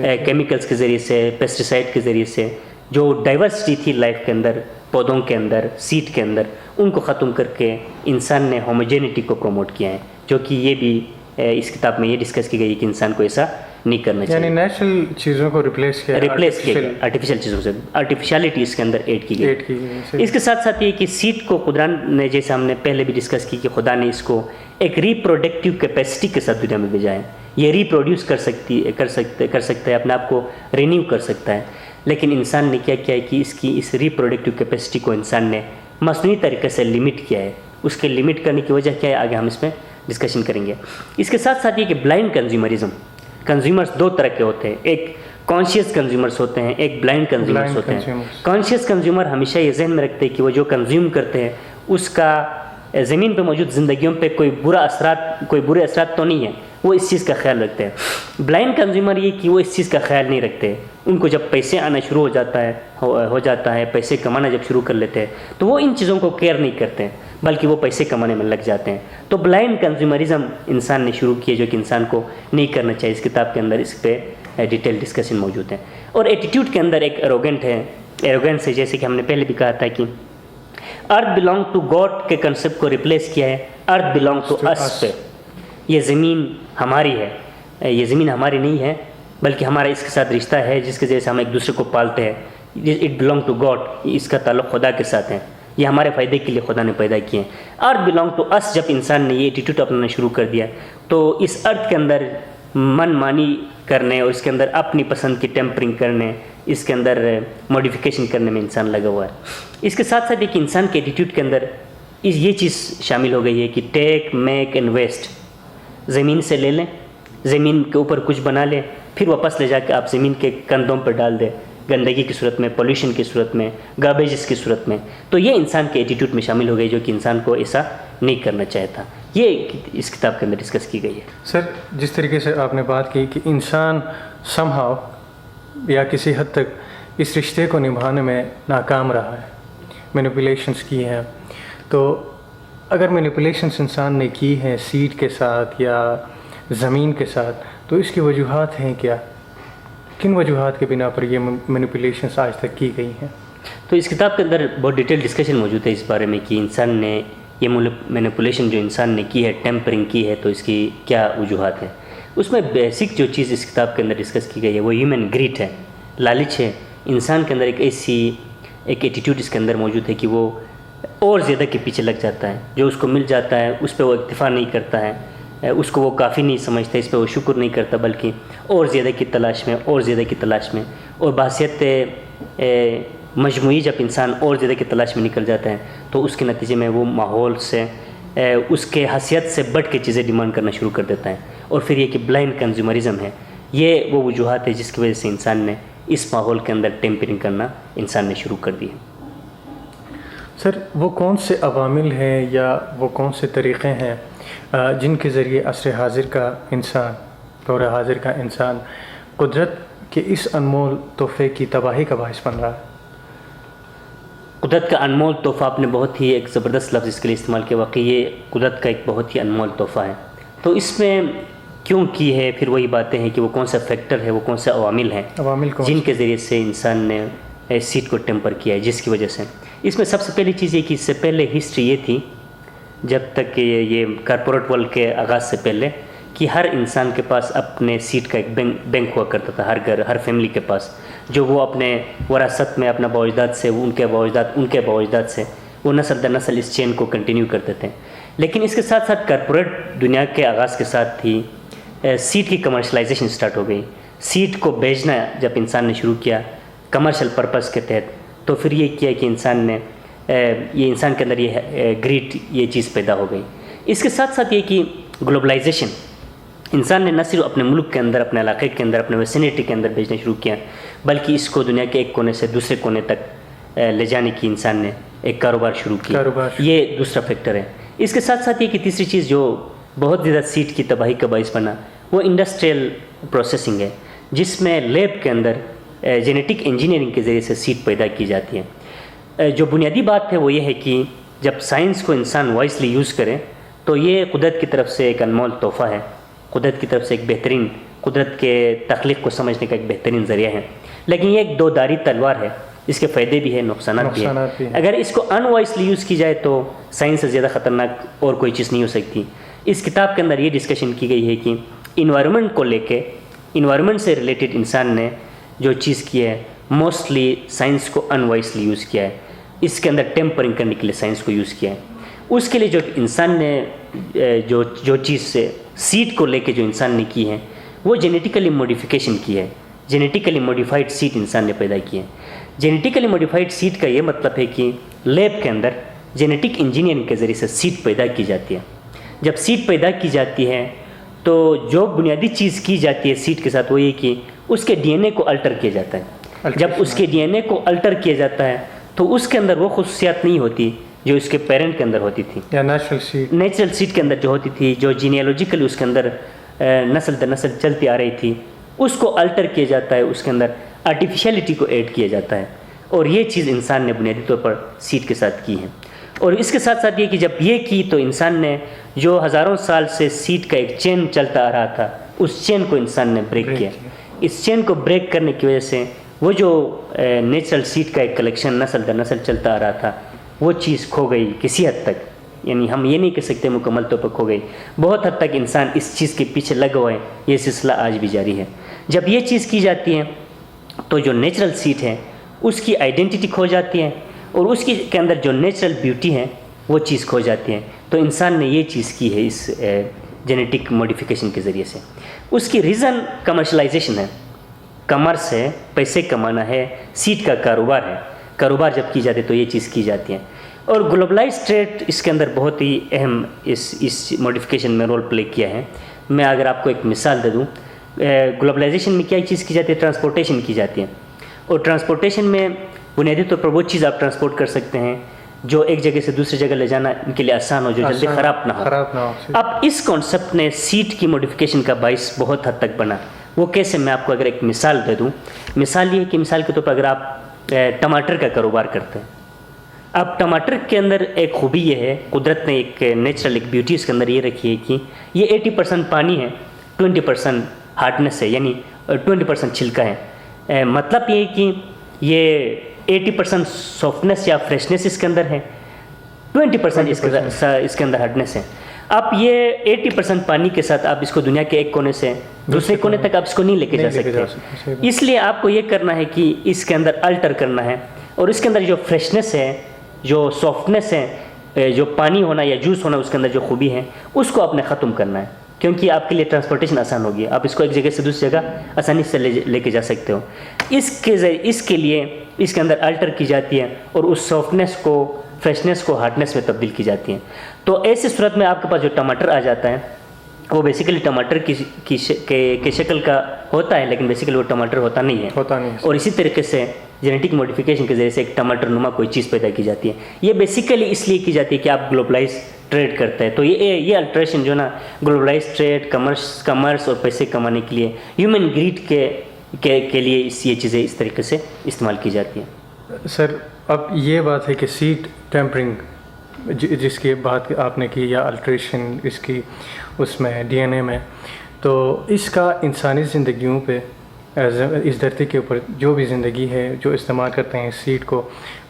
ہے کیمیکلز کے ذریعے سے، پیسٹیسائڈ کے ذریعے سے. جو ڈائیورسٹی تھی لائف کے اندر، پودوں کے اندر، سیڈ کے اندر، ان کو ختم کر کے انسان نے ہوموجینٹی کو پروموٹ کیا ہے، جو کہ یہ بھی اس کتاب میں یہ ڈسکس کی گئی ہے کہ انسان کو ایسا نہیں کرنا چاہیے. یعنی نیچرل چیزوں کو ریپلیس کیا آرٹیفیشل چیزوں سے، آرٹیفیشلٹی اس کے اندر ایڈ کی گئی. اس کے ساتھ ساتھ یہ کہ سیڈ کو خدا نے، جیسے ہم نے پہلے بھی ڈسکس کی کہ خدا نے اس کو ایک ریپروڈکٹیو کیپیسٹی کے ساتھ دنیا میں بھیجا ہے. یہ ریپروڈیوس کر سکتا ہے، اپنے آپ کو رینیو کر سکتا ہے. لیکن انسان نے کیا کیا ہے کہ اس ریپروڈکٹیو کیپیسٹی کو انسان نے مصنوعی طریقے سے لمٹ کیا ہے. اس کے لمٹ کرنے کی وجہ کیا ہے آگے ہم اس میں ڈسکشن کریں گے. اس کے ساتھ ساتھ یہ کہ بلائنڈ کنزیومرز دو طرح کے ہوتے ہیں. ایک کانشیس کنزیومرز ہوتے ہیں، ایک بلائنڈ کنزیومرز ہوتے ہیں. کانشیس کنزیومر ہمیشہ یہ ذہن میں رکھتے ہیں کہ وہ جو کنزیوم کرتے ہیں اس کا زمین پہ موجود زندگیوں پہ کوئی برے اثرات تو نہیں ہے، وہ اس چیز کا خیال رکھتے ہیں. بلائنڈ کنزیومر یہ کہ وہ اس چیز کا خیال نہیں رکھتے. ان کو جب پیسے آنا شروع ہو جاتا ہے، پیسے کمانا جب شروع کر لیتے ہیں تو وہ ان چیزوں کو کیئر نہیں کرتے، بلکہ وہ پیسے کمانے میں لگ جاتے ہیں. تو بلائنڈ کنزیومرزم انسان نے شروع کیا، جو کہ انسان کو نہیں کرنا چاہیے. اس کتاب کے اندر اس پہ ڈیٹیل ڈسکشن موجود ہے. اور ایٹیٹیوڈ کے اندر ایک ایروگینس ہے، جیسے کہ ہم نے پہلے بھی کہا تھا کہ ارتھ بلانگ ٹو گاڈ کے کنسیپٹ کو ریپلیس کیا ہے ارتھ بلانگ ٹو اس پہ. یہ زمین ہماری ہے، یہ زمین ہماری نہیں ہے بلکہ ہمارا اس کے ساتھ رشتہ ہے جس کے ذریعے سے ہم ایک دوسرے کو پالتے ہیں. اٹ بلانگ ٹو گاڈ، اس کا تعلق خدا کے ساتھ ہے، یہ ہمارے فائدے کے لیے خدا نے پیدا کیے ہیں. اور بلانگ ٹو اس جب انسان نے یہ ایٹیٹیوڈ اپنانا شروع کر دیا تو اس ارتھ کے اندر من مانی کرنے اور اس کے اندر اپنی پسند کی ٹیمپرنگ کرنے، اس کے اندر موڈیفیکیشن کرنے میں انسان لگا ہوا ہے. اس کے ساتھ ساتھ ایک انسان کے ایٹیٹیوڈ کے اندر یہ چیز شامل ہو گئی ہے کہ ٹیک میک اینڈ ویسٹ. زمین سے لے لیں، زمین کے اوپر کچھ بنا لیں، پھر واپس لے جا کے آپ زمین کے کندھوں پر ڈال دیں، گندگی کی صورت میں، پولیوشن کی صورت میں، گاربیجز کی صورت میں. تو یہ انسان کے ایٹیٹیوڈ میں شامل ہو گئی جو کہ انسان کو ایسا نہیں کرنا چاہتا. یہ اس کتاب کے اندر ڈسکس کی گئی ہے. سر، جس طریقے سے آپ نے بات کی کہ انسان سم ہاؤ یا کسی حد تک اس رشتے کو نبھانے میں ناکام رہا ہے، مینیپولیشنس کی ہیں، تو اگر مینیپولیشنس انسان نے کی ہیں سیڈ کے ساتھ یا زمین کے ساتھ، تو اس کی وجوہات ہیں کیا؟ کن وجوہات کے بنا پر یہ مینیپولیشنس آج تک کی گئی ہیں؟ تو اس کتاب کے اندر بہت ڈیٹیل ڈسکشن موجود ہے اس بارے میں کہ انسان نے یہ مینیپولیشن جو انسان نے کی ہے، ٹیمپرنگ کی ہے، تو اس کی کیا وجوہات ہیں. اس میں بیسک جو چیز اس کتاب کے اندر ڈسکس کی گئی ہے وہ ہیومن گریڈ ہے، لالچ ہے. انسان کے اندر ایک ایٹیٹیوڈ اس کے اندر موجود ہے کہ وہ اور زیادہ کے پیچھے لگ جاتا ہے. جو اس کو مل جاتا ہے اس پہ وہ اکتفا نہیں کرتا ہے، اس کو وہ کافی نہیں سمجھتا، اس پہ وہ شکر نہیں کرتا، بلکہ اور زیادہ کی تلاش میں، اور زیادہ کی تلاش میں. اور بحثیت مجموعی جب انسان اور زیادہ کی تلاش میں نکل جاتا ہے تو اس کے نتیجے میں وہ ماحول سے، اس کے حیثیت سے بڑھ کے چیزیں ڈیمانڈ کرنا شروع کر دیتا ہے. اور پھر یہ کہ بلائنڈ کنزیومرزم ہے. یہ وہ وجوہات ہے جس کی وجہ سے انسان نے اس ماحول کے اندر ٹیمپرنگ کرنا انسان نے شروع کر دی ہے. سر، وہ کون سے عوامل ہیں یا وہ کون سے طریقے ہیں جن کے ذریعے عصر حاضر کا انسان، دور حاضر کا انسان قدرت کے اس انمول تحفے کی تباہی کا باعث بن رہا ہے؟ قدرت کا انمول تحفہ آپ نے بہت ہی ایک زبردست لفظ اس کے لیے استعمال کیا. واقعی یہ قدرت کا ایک بہت ہی انمول تحفہ ہے. تو اس میں کیوں کی ہے، پھر وہی باتیں ہیں کہ وہ کون سا فیکٹر ہے، وہ کون سے عوامل ہیں جن کے ذریعے سے انسان نے سیٹ کو ٹیمپر کیا ہے، جس کی وجہ سے. اس میں سب سے پہلی چیز یہ کہ اس سے پہلے ہسٹری یہ تھی، جب تک کہ یہ کارپوریٹ ورلڈ کے آغاز سے پہلے، کہ ہر انسان کے پاس اپنے سیٹ کا ایک بینک ہوا کرتا تھا، ہر گھر، ہر فیملی کے پاس، جو وہ اپنے وراثت میں اپنا باوجداد سے، ان کے باوجداد سے وہ نسل در نسل اس چین کو کنٹینیو کرتے تھے. لیکن اس کے ساتھ ساتھ کارپوریٹ دنیا کے آغاز کے ساتھ ہی سیٹ کی کمرشلائزیشن سٹارٹ ہو گئی. سیٹ کو بیچنا جب انسان نے شروع کیا کمرشل پرپس کے تحت، تو پھر یہ کیا کہ انسان کے اندر یہ گریڈ، یہ چیز پیدا ہو گئی. اس کے ساتھ ساتھ یہ کہ گلوبلائزیشن، انسان نے نہ صرف اپنے ملک کے اندر، اپنے علاقے کے اندر، اپنے ویسینٹی کے اندر بیچنا شروع کیا، بلکہ اس کو دنیا کے ایک کونے سے دوسرے کونے تک لے جانے کی انسان نے ایک کاروبار شروع کیا. یہ دوسرا فیکٹر ہے. اس کے ساتھ ساتھ یہ کہ تیسری چیز جو بہت زیادہ سیٹ کی تباہی کا باعث بنا وہ انڈسٹریل پروسیسنگ ہے، جس میں لیب کے اندر جینیٹک انجینئرنگ کے ذریعے سے سیٹ پیدا کی جاتی ہے. جو بنیادی بات ہے وہ یہ ہے کہ جب سائنس کو انسان وائسلی یوز کرے تو یہ قدرت کی طرف سے ایک انمول تحفہ ہے، قدرت کی طرف سے ایک بہترین، قدرت کے تخلیق کو سمجھنے کا ایک بہترین ذریعہ ہے. لیکن یہ ایک دو دھاری تلوار ہے، اس کے فائدے بھی ہیں، نقصانات بھی ہیں. اگر اس کو ان وائسلی یوز کی جائے تو سائنس سے زیادہ خطرناک اور کوئی چیز نہیں ہو سکتی. اس کتاب کے اندر یہ ڈسکشن کی گئی ہے کہ انوائرمنٹ کو لے کے، انوائرمنٹ سے ریلیٹڈ انسان نے جو چیز کی ہے موسٹلی سائنس کو ان وائسلی یوز کیا ہے. اس کے اندر ٹیمپرنگ کرنے کے لیے سائنس کو یوز کیا ہے. اس کے لیے جو انسان نے جو چیز سے سیٹ کو لے کے جو انسان نے کی ہے وہ جینیٹیکلی موڈیفیکیشن کی ہے. جینیٹیکلی موڈیفائڈ سیٹ انسان نے پیدا کی ہے. جینیٹیکلی موڈیفائڈ سیٹ کا یہ مطلب ہے کہ لیب کے اندر جینیٹک انجینئرنگ کے ذریعے سے سیٹ پیدا کی جاتی ہے. جب سیٹ پیدا کی جاتی ہے تو جو بنیادی چیز کی جاتی ہے سیٹ کے ساتھ وہ یہ کہ اس کے ڈی این اے کو الٹر کیا جاتا ہے. جب اس کے ڈی این اے کو الٹر کیا جاتا ہے تو اس کے اندر وہ خصوصیات نہیں ہوتی جو اس کے پیرنٹ کے اندر ہوتی تھی، یا نیچرل سیٹ کے اندر جو ہوتی تھی، جو جینیالوجیکلی اس کے اندر نسل در نسل چلتی آ رہی تھی، اس کو الٹر کیا جاتا ہے، اس کے اندر آرٹیفیشیلٹی کو ایڈ کیا جاتا ہے. اور یہ چیز انسان نے بنیادی طور پر سیٹ کے ساتھ کی ہے. اور اس کے ساتھ ساتھ یہ کہ جب یہ کی تو انسان نے جو ہزاروں سال سے سیٹ کا ایک چین چلتا آ رہا تھا اس چین کو انسان نے بریک کیا. اس چین کو بریک کرنے کی وجہ سے وہ جو نیچرل سیٹ کا ایک کلیکشن نسل در نسل چلتا آ رہا تھا وہ چیز کھو گئی کسی حد تک. یعنی ہم یہ نہیں کہہ سکتے مکمل طور پر کھو گئی. بہت حد تک انسان اس چیز کے پیچھے لگا ہوا ہے, یہ سلسلہ آج بھی جاری ہے. جب یہ چیز کی جاتی ہے تو جو نیچرل سیٹ ہے اس کی آئیڈینٹی کھو جاتی ہے, اور اس کی کے اندر جو نیچرل بیوٹی ہے وہ چیز کھو جاتی ہے. تو انسان نے یہ چیز کی ہے اس جینیٹک موڈیفیکیشن کے ذریعے سے. اس کی ریزن کمرشلائزیشن ہے, کمرس ہے, پیسے کمانا ہے, سیٹ کا کاروبار ہے. کاروبار جب کی جاتی ہے تو یہ چیز کی جاتی ہے. اور گلوبلائز ٹریڈ اس کے اندر بہت ہی اہم اس موڈیفیکیشن میں رول پلے کیا ہے. میں اگر آپ کو ایک مثال دے دوں, گلوبلائزیشن میں کیا چیز کی جاتی ہے, ٹرانسپورٹیشن کی جاتی ہے. اور ٹرانسپورٹیشن میں بنیادی طور پر وہ چیز آپ ٹرانسپورٹ کر سکتے ہیں جو ایک جگہ سے دوسری جگہ لے جانا ان کے لیے آسان ہو, جو جلدی خراب نہ ہو. اب اس کانسیپٹ نے سیٹ کی موڈیفیکیشن کا باعث بہت حد تک بنا. وہ کیسے, میں آپ کو اگر ایک مثال دے دوں. مثال یہ ہے کہ مثال کے طور پر اگر آپ ٹماٹر کا کاروبار کرتے ہیں, اب ٹماٹر کے اندر ایک خوبی یہ ہے, قدرت نے ایک نیچرل ایک بیوٹی اس کے اندر یہ رکھی ہے کہ یہ 80% پانی ہے, 20% ہارڈنس ہے, یعنی 20% چھلکا ہے. مطلب یہ ہے کہ یہ 80% سافٹنس یا فریشنس اس کے اندر ہے, 20% اس کے اندر ہارڈنس ہے. اب یہ 80% پانی کے ساتھ آپ اس کو دنیا کے ایک کونے سے دوسرے کونے تک آپ اس کو نہیں لے کے جا سکتے. اس لیے آپ کو یہ کرنا ہے کہ اس کے اندر الٹر کرنا ہے, اور اس کے اندر جو فریشنس ہے, جو سافٹنس ہے, جو پانی ہونا یا جوس ہونا اس کے اندر جو خوبی ہے, اس کو آپ نے ختم کرنا ہے. کیونکہ آپ کے لیے ٹرانسپورٹیشن آسان ہوگی, آپ اس کو ایک جگہ سے دوسری جگہ آسانی سے لے کے جا سکتے ہو. اس کے لیے اس کے اندر الٹر کی جاتی ہے, اور اس سافٹنس کو, فریشنس کو ہارڈنس میں تبدیل کی جاتی ہیں. تو ایسی صورت میں آپ کے پاس جو ٹماٹر آ جاتا ہے وہ بیسیکلی ٹماٹر کی شکل کا ہوتا ہے, لیکن بیسیکلی وہ ٹماٹر ہوتا نہیں ہے. اور اسی طریقے سے جینیٹک موڈیفیکیشن کے ذریعے سے ایک ٹماٹر نما کوئی چیز پیدا کی جاتی ہے. یہ بیسیکلی اس لیے کی جاتی ہے کہ آپ گلوبلائز ٹریڈ کرتے ہیں. تو یہ الٹریشن جو نا گلوبلائز ٹریڈ, کمرس اور پیسے کمانے کے لیے, ہیومن گریڈ کے لیے یہ چیزیں اس طریقے سے استعمال کی جاتی ہیں. سر اب یہ بات ہے کہ سیٹ ٹیمپرنگ جس کی بات آپ نے کی, یا الٹریشن اس کی اس میں ڈی این اے میں, تو اس کا انسانی زندگیوں پہ, اس دھرتی کے اوپر جو بھی زندگی ہے جو استعمال کرتے ہیں سیٹ کو,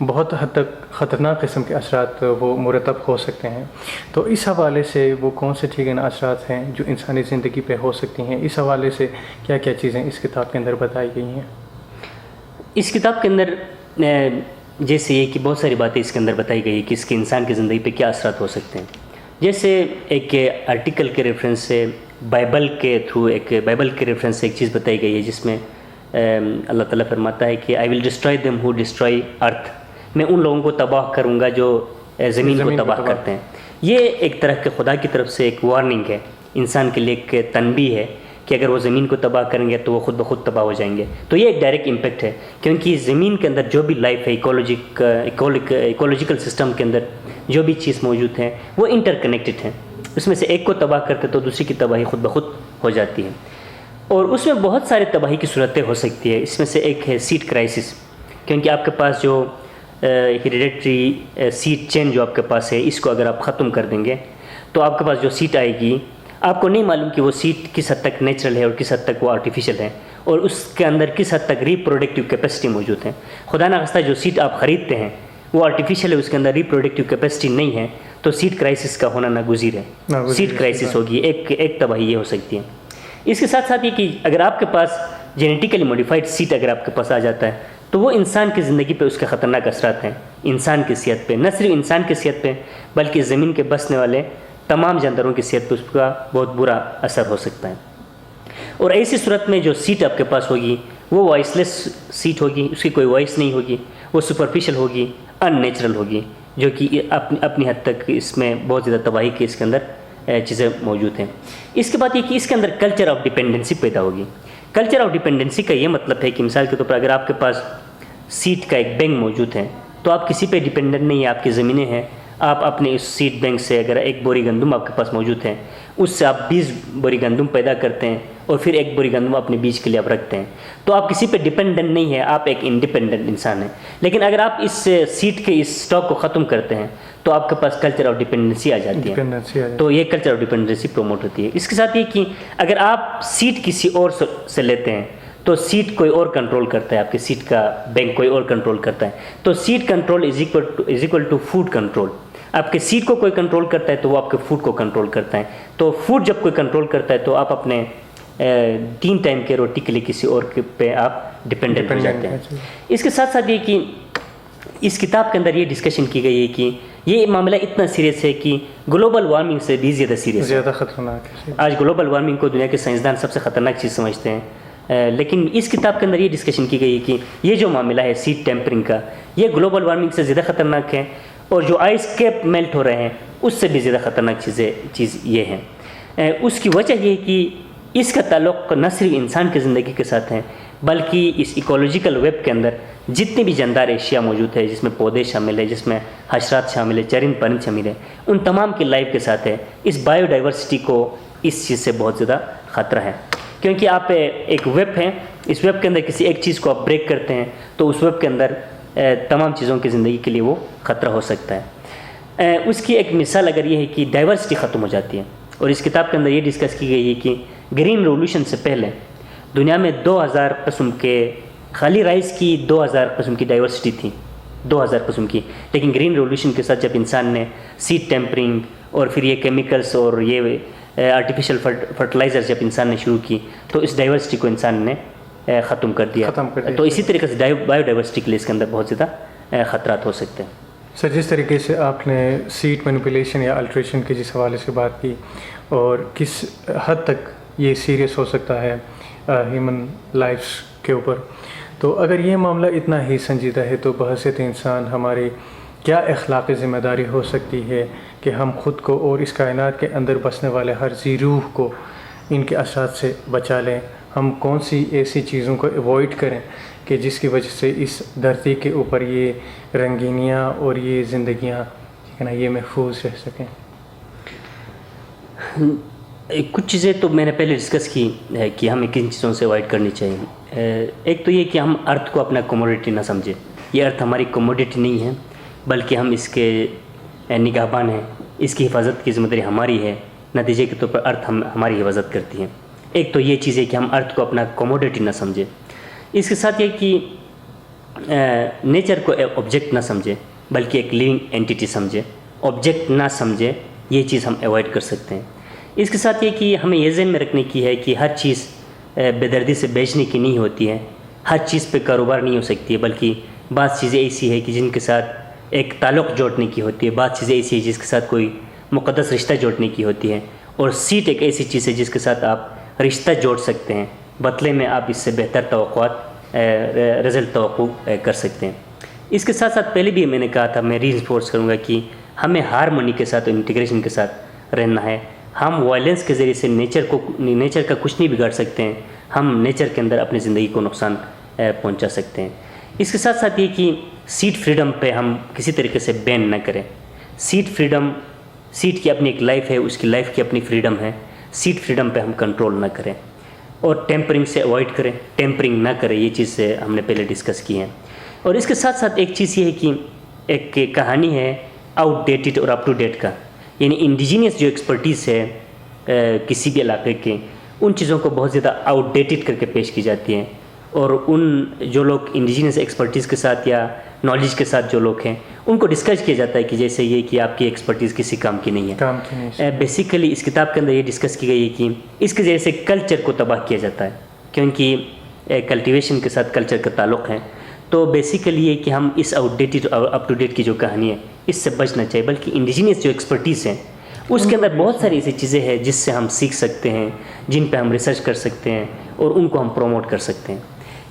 بہت حد تک خطرناک قسم کے اثرات وہ مرتب ہو سکتے ہیں. تو اس حوالے سے وہ کون سے ٹھیک اثرات ہیں جو انسانی زندگی پہ ہو سکتی ہیں, اس حوالے سے کیا کیا چیزیں اس کتاب کے اندر بتائی گئی ہیں؟ اس کتاب کے اندر جیسے یہ کہ بہت ساری باتیں اس کے اندر بتائی گئی کہ اس کے انسان کی زندگی پہ کیا اثرات ہو سکتے ہیں. جیسے ایک آرٹیکل کے ریفرنس سے بائبل کے ریفرنس سے ایک چیز بتائی گئی ہے, جس میں اللہ تعالیٰ فرماتا ہے کہ آئی ول ڈسٹرائی دیم ہو ڈسٹرائی ارتھ, میں ان لوگوں کو تباہ کروں گا جو زمین کو تباہ کرتے ہیں. یہ ایک طرح کے خدا کی طرف سے ایک وارننگ ہے, انسان کے لیے ایک تنبیہ ہے کہ اگر وہ زمین کو تباہ کریں گے تو وہ خود بخود تباہ ہو جائیں گے. تو یہ ایک ڈائریکٹ امپیکٹ ہے, کیونکہ زمین کے اندر جو بھی لائف ہے, ایکولوجیکل سسٹم کے اندر جو بھی چیز موجود ہیں وہ انٹر کنیکٹڈ ہیں. اس میں سے ایک کو تباہ کرتے تو دوسری کی تباہی خود بخود ہو جاتی ہے, اور اس میں بہت سارے تباہی کی صورتیں ہو سکتی ہے. اس میں سے ایک ہے سیٹ کرائسس, کیونکہ آپ کے پاس جو ہیریڈیٹری سیٹ چین جو آپ کے پاس ہے, اس کو اگر آپ ختم کر دیں گے تو آپ کے پاس جو سیٹ آئے گی, آپ کو نہیں معلوم کہ وہ سیٹ کس حد تک نیچرل ہے اور کس حد تک وہ آرٹیفیشل ہے, اور اس کے اندر کس حد تک ریپروڈکٹیو کیپیسٹی موجود ہے. خدا نخواستہ جو سیٹ آپ خریدتے ہیں وہ آرٹیفیشل ہے, اس کے اندر ریپروڈکٹیو کیپیسٹی نہیں ہے, تو سیٹ کرائسس کا ہونا ناگزیر ہے. سیٹ کرائسس ہوگی, ایک تباہی یہ ہو سکتی ہے. اس کے ساتھ ساتھ یہ کہ اگر آپ کے پاس جینیٹیکلی موڈیفائڈ سیٹ اگر آپ کے پاس آ جاتا ہے تو وہ انسان کی زندگی پہ اس کے خطرناک اثرات ہیں. انسان کی صحت پہ, نہ صرف انسان کی صحت پہ بلکہ زمین کے بسنے والے تمام جانداروں کی صحت پہ اس کا بہت برا اثر ہو سکتا ہے. اور ایسی صورت میں جو سیٹ آپ کے پاس ہوگی وہ وائس لیس سیٹ ہوگی, اس کی کوئی وائس نہیں ہوگی, وہ سپرفیشل ہوگی, ان نیچرل ہوگی, جو کہ اپنی حد تک اس میں بہت زیادہ تباہی کے اس کے اندر چیزیں موجود ہیں. اس کے بعد یہ کہ اس کے اندر کلچر آف ڈیپینڈنسی پیدا ہوگی. کلچر آف ڈیپینڈنسی کا یہ مطلب ہے کہ مثال کے طور پر اگر آپ کے پاس سیٹ کا ایک بینک موجود ہے تو آپ کسی پہ ڈیپینڈنٹ نہیں ہیں, آپ کی زمینیں ہیں, آپ اپنے اس سیٹ بینک سے اگر ایک بوری گندم آپ کے پاس موجود ہے, اس سے آپ 20 بوری گندم پیدا کرتے ہیں اور پھر ایک بوری گندم اپنے بیج کے لیے آپ رکھتے ہیں, تو آپ کسی پہ ڈیپینڈنٹ نہیں ہیں, آپ ایک انڈیپینڈنٹ انسان ہیں. لیکن اگر آپ اس سیٹ کے اس اسٹاک کو ختم کرتے ہیں تو آپ کے پاس کلچر آف ڈیپینڈنسی آ جاتی ہے, تو یہ کلچر آف ڈیپینڈنسی پروموٹ ہوتی ہے. اس کے ساتھ یہ کہ اگر آپ سیٹ کسی اور سے لیتے ہیں تو سیٹ کوئی اور کنٹرول کرتا ہے, آپ کی سیٹ کا بینک کوئی اور کنٹرول کرتا ہے, تو set control is equal to food control. آپ کے سیٹ کو کوئی کنٹرول کرتا ہے تو وہ آپ کے فوڈ کو کنٹرول کرتا ہے. تو فوڈ جب کوئی کنٹرول کرتا ہے تو آپ اپنے 3 ٹائم کے روٹی کے لیے کسی اور پہ آپ ڈپینڈنٹ ہو جاتے ہیں. اس کے ساتھ ساتھ یہ کہ اس کتاب کے اندر یہ ڈسکشن کی گئی ہے کہ یہ معاملہ اتنا سیریس ہے کہ گلوبل وارمنگ سے بھی زیادہ سیریس ہے. زیادہ خطرناک ہے. آج گلوبل وارمنگ کو دنیا کے سائنسدان سب سے خطرناک چیز سمجھتے ہیں. لیکن اس کتاب کے اندر یہ ڈسکشن کی گئی ہے کہ یہ جو معاملہ ہے سیٹ ٹیمپرنگ کا یہ گلوبل وارمنگ سے زیادہ خطرناک ہے, اور جو آئس کیپ میلٹ ہو رہے ہیں اس سے بھی زیادہ خطرناک چیز یہ ہے. اس کی وجہ یہ ہے کہ اس کا تعلق نہ صرف انسان کی زندگی کے ساتھ ہے بلکہ اس ایکولوجیکل ویب کے اندر جتنی بھی جاندار اشیاء موجود ہے, جس میں پودے شامل ہیں, جس میں حشرات شامل ہیں, چرند پرند شامل ہیں, ان تمام کی لائف کے ساتھ ہے. اس بایو ڈائیورسٹی کو اس چیز سے بہت زیادہ خطرہ ہے, کیونکہ آپ ایک ویب ہے, اس ویب کے اندر کسی ایک چیز کو آپ بریک کرتے ہیں تو اس ویب کے اندر تمام چیزوں کی زندگی کے لیے وہ خطرہ ہو سکتا ہے. اس کی ایک مثال اگر یہ ہے کہ ڈائیورسٹی ختم ہو جاتی ہے, اور اس کتاب کے اندر یہ ڈسکس کی گئی ہے کہ گرین ریولوشن سے پہلے دنیا میں 2000 قسم کے خالی رائس کی 2000 قسم کی ڈائیورسٹی تھی, 2000 قسم کی. لیکن گرین ریولوشن کے ساتھ جب انسان نے سیڈ ٹیمپرنگ اور پھر یہ کیمیکلز اور یہ آرٹیفیشیل فرٹیلائزر جب انسان نے شروع کی تو اس ڈائیورسٹی کو انسان نے ختم کر دیا. تو اسی طریقے سے بایو ڈائیورسٹی کے لیے اس کے اندر بہت زیادہ خطرات ہو سکتے ہیں. سر, جس طریقے سے آپ نے سیٹ مینیپولیشن یا الٹریشن کے جس حوالے سے بات کی اور کس حد تک یہ سیریس ہو سکتا ہے ہیومن لائفس کے اوپر, تو اگر یہ معاملہ اتنا ہی سنجیدہ ہے تو بحیثیت انسان ہماری کیا اخلاقی ذمہ داری ہو سکتی ہے کہ ہم خود کو اور اس کائنات کے اندر بسنے والے ہر ذی روح کو ان کے اثرات سے بچا لیں. ہم کون سی ایسی چیزوں کو ایوائڈ کریں کہ جس کی وجہ سے اس دھرتی کے اوپر یہ رنگینیاں اور یہ زندگیاں یہ محفوظ رہ سکیں. کچھ چیزیں تو میں نے پہلے ڈسکس کی ہے کہ ہمیں کن چیزوں سے اوائڈ کرنی چاہیے. ایک تو یہ کہ ہم ارتھ کو اپنا کموڈیٹی نہ سمجھیں. یہ ارتھ ہماری کموڈیٹی نہیں ہے بلکہ ہم اس کے نگہبان ہیں, اس کی حفاظت کی ذمہ داری ہماری ہے. نتیجے کے طور پر ارتھ ہماری حفاظت کرتی ہے. ایک تو یہ چیز ہے کہ ہم ارتھ کو اپنا کموڈیٹی نہ سمجھیں. اس کے ساتھ یہ کہ نیچر کو آبجیکٹ نہ سمجھیں بلکہ ایک لیونگ اینٹیٹی سمجھیں. آبجیکٹ نہ سمجھیں, یہ چیز ہم ایوائڈ کر سکتے ہیں. اس کے ساتھ یہ کہ ہمیں یہ ذہن میں رکھنے کی ہے کہ ہر چیز بے دردی سے بیچنے کی نہیں ہوتی ہے, ہر چیز پہ کاروبار نہیں ہو سکتی ہے, بلکہ بعض چیزیں ایسی ہے کہ جن کے ساتھ ایک تعلق جوڑنے کی ہوتی ہے, بعض چیزیں ایسی ہے جس کے ساتھ کوئی مقدس رشتہ جوڑنے کی ہوتی ہے, اور سیٹ ایک ایسی چیز ہے جس کے ساتھ آپ رشتہ جوڑ سکتے ہیں, بدلے میں آپ اس سے بہتر توقعات رزلٹ توقع کر سکتے ہیں. اس کے ساتھ ساتھ پہلے بھی میں نے کہا تھا, میں ری انفورس کروں گا کہ ہمیں ہارمونی کے ساتھ اور انٹیگریشن کے ساتھ رہنا ہے. ہم وائلنس کے ذریعے سے نیچر کا کچھ نہیں بگاڑ سکتے ہیں, ہم نیچر کے اندر اپنی زندگی کو نقصان پہنچا سکتے ہیں. اس کے ساتھ ساتھ یہ کہ سیٹ فریڈم پہ ہم کسی طریقے سے بین نہ کریں. سیٹ فریڈم, سیٹ کی اپنی ایک لائف ہے, اس کی لائف کی اپنی فریڈم ہے. سیٹ فریڈم پہ ہم کنٹرول نہ کریں اور ٹیمپرنگ سے اوائڈ کریں, ٹیمپرنگ نہ کریں. یہ چیز سے ہم نے پہلے ڈسکس کی ہے. اور اس کے ساتھ ساتھ ایک چیز یہ ہے کہ ایک کہانی ہے آؤٹ ڈیٹڈ اور اپ ٹو ڈیٹ کا, یعنی انڈیجینس جو ایکسپرٹیز ہے کسی بھی علاقے کے, ان چیزوں کو بہت زیادہ آؤٹ ڈیٹڈ کر کے پیش کی جاتی ہیں. اور ان جو لوگ انڈیجینس ایکسپرٹیز کے ساتھ یا نالج کے ساتھ جو لوگ ہیں ان کو ڈسکس کیا جاتا ہے کہ جیسے یہ کہ آپ کی ایکسپرٹیز کسی کام کی نہیں ہے. بیسیکلی اس کتاب کے اندر یہ ڈسکس کی گئی ہے کہ اس کے ذریعے سے کلچر کو تباہ کیا جاتا ہے, کیونکہ کلٹیویشن کے ساتھ کلچر کا تعلق ہے. تو بیسیکلی یہ کہ ہم اس آؤٹ ڈیٹڈ اور اپ ٹو ڈیٹ کی جو کہانی ہے اس سے بچنا چاہیے, بلکہ انڈیجینس جو ایکسپرٹیز ہیں اس کے اندر بہت ساری ایسی چیزیں ہیں جس سے ہم سیکھ سکتے ہیں, جن پہ ہم ریسرچ کر سکتے ہیں اور ان کو ہم پروموٹ کر سکتے ہیں.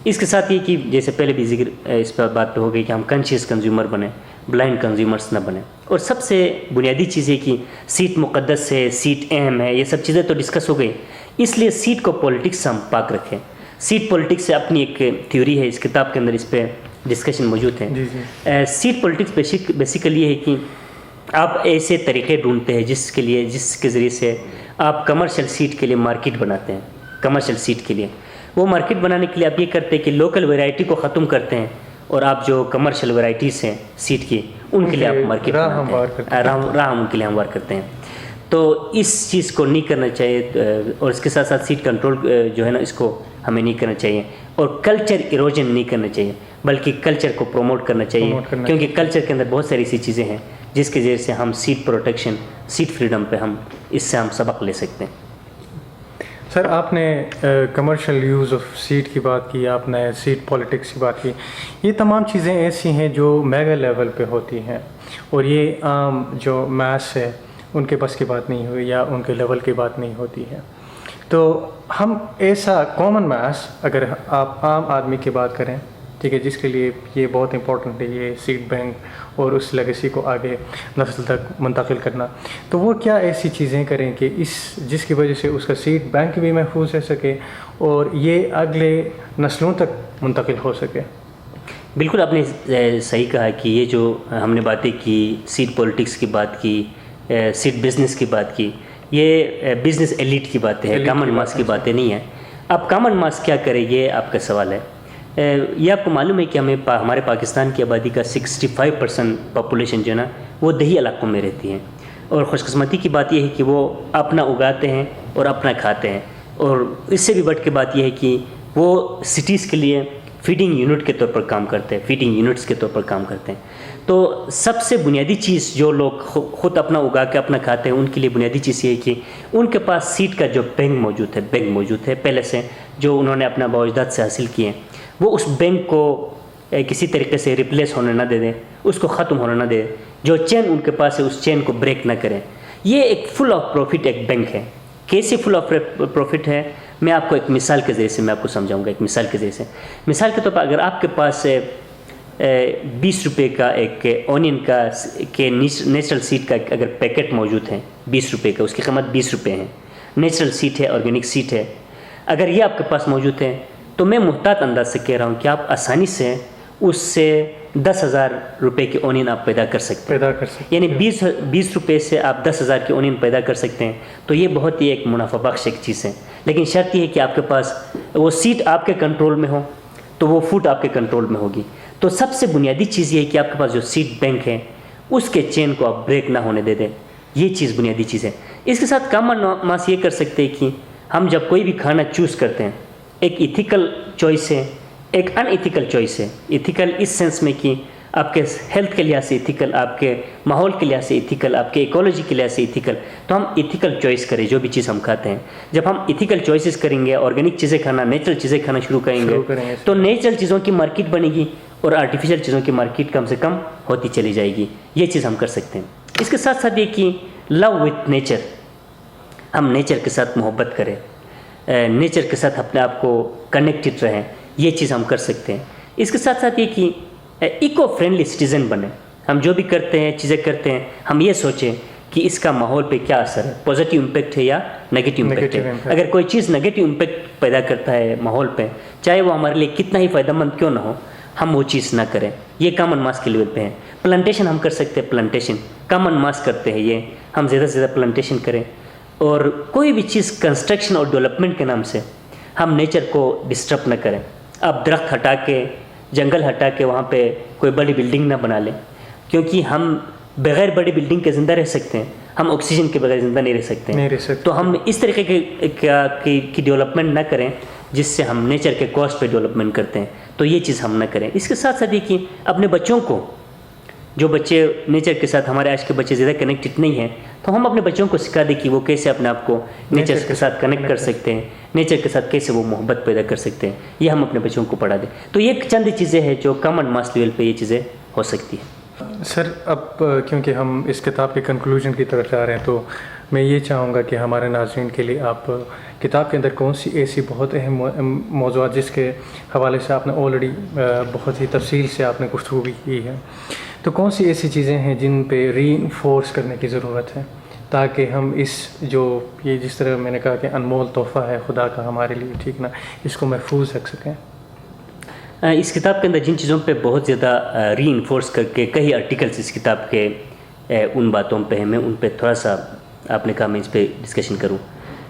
اس کے ساتھ یہ کہ جیسے پہلے بھی ذکر اس پر بات پہ ہو گئی کہ ہم کانشیس کنزیومر بنیں, بلائنڈ کنزیومرس نہ بنیں. اور سب سے بنیادی چیز ہے کہ سیٹ مقدس ہے, سیٹ اہم ہے, یہ سب چیزیں تو ڈسکس ہو گئی. اس لیے سیٹ کو پولیٹکس سے ہم پاک رکھیں. سیٹ پولیٹکس سے اپنی ایک تھیوری ہے, اس کتاب کے اندر اس پہ ڈسکشن موجود ہے. سیٹ پولیٹکس بیسیکلی یہ ہے کہ آپ ایسے طریقے ڈھونڈتے ہیں جس کے ذریعے سے آپ کمرشل سیٹ کے لیے مارکیٹ بناتے ہیں. کمرشل سیٹ کے لیے وہ مارکیٹ بنانے کے لیے آپ یہ کرتے ہیں کہ لوکل ویرائٹی کو ختم کرتے ہیں اور آپ جو کمرشل ویرائٹیز ہیں سیٹ کی ان کے لیے آپ مارکیٹ بناتے ہیں, راہ ان کے لیے ہموار کرتے ہیں. تو اس چیز کو نہیں کرنا چاہیے. اور اس کے ساتھ ساتھ سیٹ کنٹرول جو ہے نا اس کو ہمیں نہیں کرنا چاہیے, اور کلچر ایروجن نہیں کرنا چاہیے بلکہ کلچر کو پروموٹ کرنا چاہیے, کیونکہ کلچر کے اندر بہت ساری ایسی چیزیں ہیں جس کے ذریعے سے ہم سیڈ پروٹیکشن، سیڈ فریڈم پہ ہم اس سے ہم سبق لے سکتے ہیں۔ سر آپ نے کمرشل یوز آف سیڈ کی بات کی، آپ نے سیڈ پالیٹکس کی بات کی، یہ تمام چیزیں ایسی ہیں جو میگا لیول پہ ہوتی ہیں، اور یہ عام جو میس ہے ان کے بس کی بات نہیں ہوئی یا ان کے لیول کی بات نہیں ہوتی ہے۔ تو ہم ایسا کامن میس اگر آپ عام آدمی کی بات کریں، ٹھیک ہے، جس کے لیے یہ بہت امپورٹنٹ ہے، یہ سیڈ بینک اور اس لیگیسی کو آگے نسل تک منتقل کرنا، تو وہ کیا ایسی چیزیں کریں کہ جس کی وجہ سے اس کا سیڈ بینک بھی محفوظ رہ سکے اور یہ اگلے نسلوں تک منتقل ہو سکے؟ بالکل آپ نے صحیح کہا کہ یہ جو ہم نے باتیں کی، سیڈ پولیٹکس کی بات کی، سیڈ بزنس کی بات کی، یہ بزنس ایلیٹ کی باتیں ہیں، کامن ماس کی باتیں نہیں ہیں۔ اب کامن ماس کیا کرے، یہ آپ کا سوال ہے۔ یہ آپ کو معلوم ہے کہ ہمارے پاکستان کی آبادی کا 65% پاپولیشن جو ہے نا وہ دیہی علاقوں میں رہتی ہیں، اور خوش قسمتی کی بات یہ ہے کہ وہ اپنا اگاتے ہیں اور اپنا کھاتے ہیں، اور اس سے بھی بڑھ کے بات یہ ہے کہ وہ سٹیز کے لیے فیڈنگ یونٹ کے طور پر کام کرتے ہیں، فیڈنگ یونٹس کے طور پر کام کرتے ہیں۔ تو سب سے بنیادی چیز جو لوگ خود اپنا اگا کے اپنا کھاتے ہیں ان کے لیے بنیادی چیز یہ ہے کہ ان کے پاس سیڈ کا جو بینک موجود ہے پہلے سے، جو انہوں نے اپنا باوجداد سے حاصل کیے ہیں، وہ اس بینک کو کسی طریقے سے ریپلیس ہونے نہ دے دیں، اس کو ختم ہونے نہ دے، جو چین ان کے پاس ہے اس چین کو بریک نہ کریں۔ یہ ایک فل آف پروفٹ ایک بینک ہے۔ کیسے فل آف پروفٹ ہے، میں آپ کو ایک مثال کے ذریعے سے میں آپ کو سمجھاؤں گا۔ ایک مثال کے ذریعے سے، مثال کے طور پر اگر آپ کے پاس 20 روپے کا ایک اونین کا نیچرل سیڈ کا اگر پیکٹ موجود ہے 20 روپے کا، اس کی قیمت 20 روپے ہے، نیچرل سیڈ ہے، آرگینک سیڈ ہے، اگر یہ آپ کے پاس موجود ہے تو میں محتاط انداز سے کہہ رہا ہوں کہ آپ آسانی سے اس سے 10,000 روپے کے اونین آپ پیدا کر سکتے ہیں، یعنی 20 روپے سے آپ 10,000 کے اونین پیدا کر سکتے ہیں۔ تو یہ بہت ہی ایک منافع بخش ایک چیز ہے، لیکن شرط یہ ہے کہ آپ کے پاس وہ سیڈ آپ کے کنٹرول میں ہو تو وہ فوڈ آپ کے کنٹرول میں ہوگی۔ تو سب سے بنیادی چیز یہ ہے کہ آپ کے پاس جو سیڈ بینک ہے اس کے چین کو آپ بریک نہ ہونے دے دیں، یہ چیز بنیادی چیز ہے۔ اس کے ساتھ کامن ماس یہ کر سکتے ہیں کہ ہم جب کوئی بھی کھانا چوز کرتے ہیں، ایک ایتھیکل چوائس ہے، ایک ان ایتھیکل چوائس ہے۔ ایتھیکل اس سینس میں کہ آپ کے ہیلتھ کے لحاظ سے ایتھیکل، آپ کے ماحول کے لحاظ سے ایتھیکل، آپ کے ایکولوجی کے لحاظ سے ایتھیکل، تو ہم ایتھیکل چوائس کریں جو بھی چیز ہم کھاتے ہیں۔ جب ہم ایتھیکل چوائسز کریں گے، آرگینک چیزیں کھانا، نیچرل چیزیں کھانا شروع کریں گے تو نیچرل چیزوں کی مارکیٹ بنے گی اور آرٹیفیشل چیزوں کی مارکیٹ کم سے کم ہوتی چلی جائے گی۔ یہ چیز ہم کر سکتے ہیں۔ اس کے ساتھ ساتھ یہ کہ لو وتھ نیچر، ہم نیچر کے ساتھ محبت کریں، نیچر کے ساتھ اپنے آپ کو کنیکٹڈ رہیں، یہ چیز ہم کر سکتے ہیں۔ اس کے ساتھ ساتھ یہ کہ ایکو فرینڈلی سٹیزن بنیں۔ ہم جو بھی کرتے ہیں، چیزیں کرتے ہیں، ہم یہ سوچیں کہ اس کا ماحول پہ کیا اثر ہے، پازیٹیو امپیکٹ ہے یا نگیٹیو امپیکٹ ہے۔ اگر کوئی چیز نگیٹیو امپیکٹ پیدا کرتا ہے ماحول پہ، چاہے وہ ہمارے لیے کتنا ہی فائدہ مند کیوں نہ ہو، ہم وہ چیز نہ کریں۔ یہ کامن ماس کے لیول پہ ہیں۔ پلانٹیشن ہم کر سکتے ہیں، پلانٹیشن کامن ماس کرتے ہیں، یہ ہم زیادہ سے زیادہ پلانٹیشن کریں۔ اور کوئی بھی چیز کنسٹرکشن اور ڈیولپمنٹ کے نام سے ہم نیچر کو ڈسٹرب نہ کریں۔ آپ درخت ہٹا کے، جنگل ہٹا کے وہاں پہ کوئی بڑی بلڈنگ نہ بنا لیں، کیونکہ ہم بغیر بڑی بلڈنگ کے زندہ رہ سکتے ہیں، ہم آکسیجن کے بغیر زندہ نہیں رہ سکتے۔ تو ہم اس طریقے کی ڈیولپمنٹ نہ کریں جس سے ہم نیچر کے کاسٹ پہ ڈیولپمنٹ کرتے ہیں، تو یہ چیز ہم نہ کریں۔ اس کے ساتھ ساتھ یہ کہ اپنے بچوں کو، جو بچے نیچر کے ساتھ، ہمارے آج کے بچے زیادہ کنیکٹڈ نہیں ہیں، تو ہم اپنے بچوں کو سکھا دیں کہ وہ کیسے اپنے آپ کو نیچر کے ساتھ کنیکٹ کر سکتے ہیں، نیچر کے ساتھ کیسے وہ محبت پیدا کر سکتے ہیں، یہ ہم اپنے بچوں کو پڑھا دیں۔ تو یہ چند چیزیں ہیں جو کامن ماس لیول پہ یہ چیزیں ہو سکتی ہیں۔ سر اب کیونکہ ہم اس کتاب کے کنکلوژن کی طرف جا رہے ہیں، تو میں یہ چاہوں گا کہ ہمارے ناظرین کے لیے آپ کتاب کے اندر کون سی ایسی بہت اہم موضوعات جس کے حوالے سے آپ نے آلریڈی بہت ہی تفصیل سے آپ نے گفتگو بھی کی ہے، تو کون سی ایسی چیزیں ہیں جن پہ ری انفورس کرنے کی ضرورت ہے تاکہ ہم یہ جس طرح میں نے کہا کہ انمول تحفہ ہے خدا کا ہمارے لیے، ٹھیک نا، اس کو محفوظ رکھ سکیں؟ اس کتاب کے اندر جن چیزوں پہ بہت زیادہ ری انفورس کر کے کئی آرٹیکلس اس کتاب کے ان باتوں پہ ہیں، میں ان پہ تھوڑا سا آپ نے کہا میں اس پہ ڈسکشن کروں۔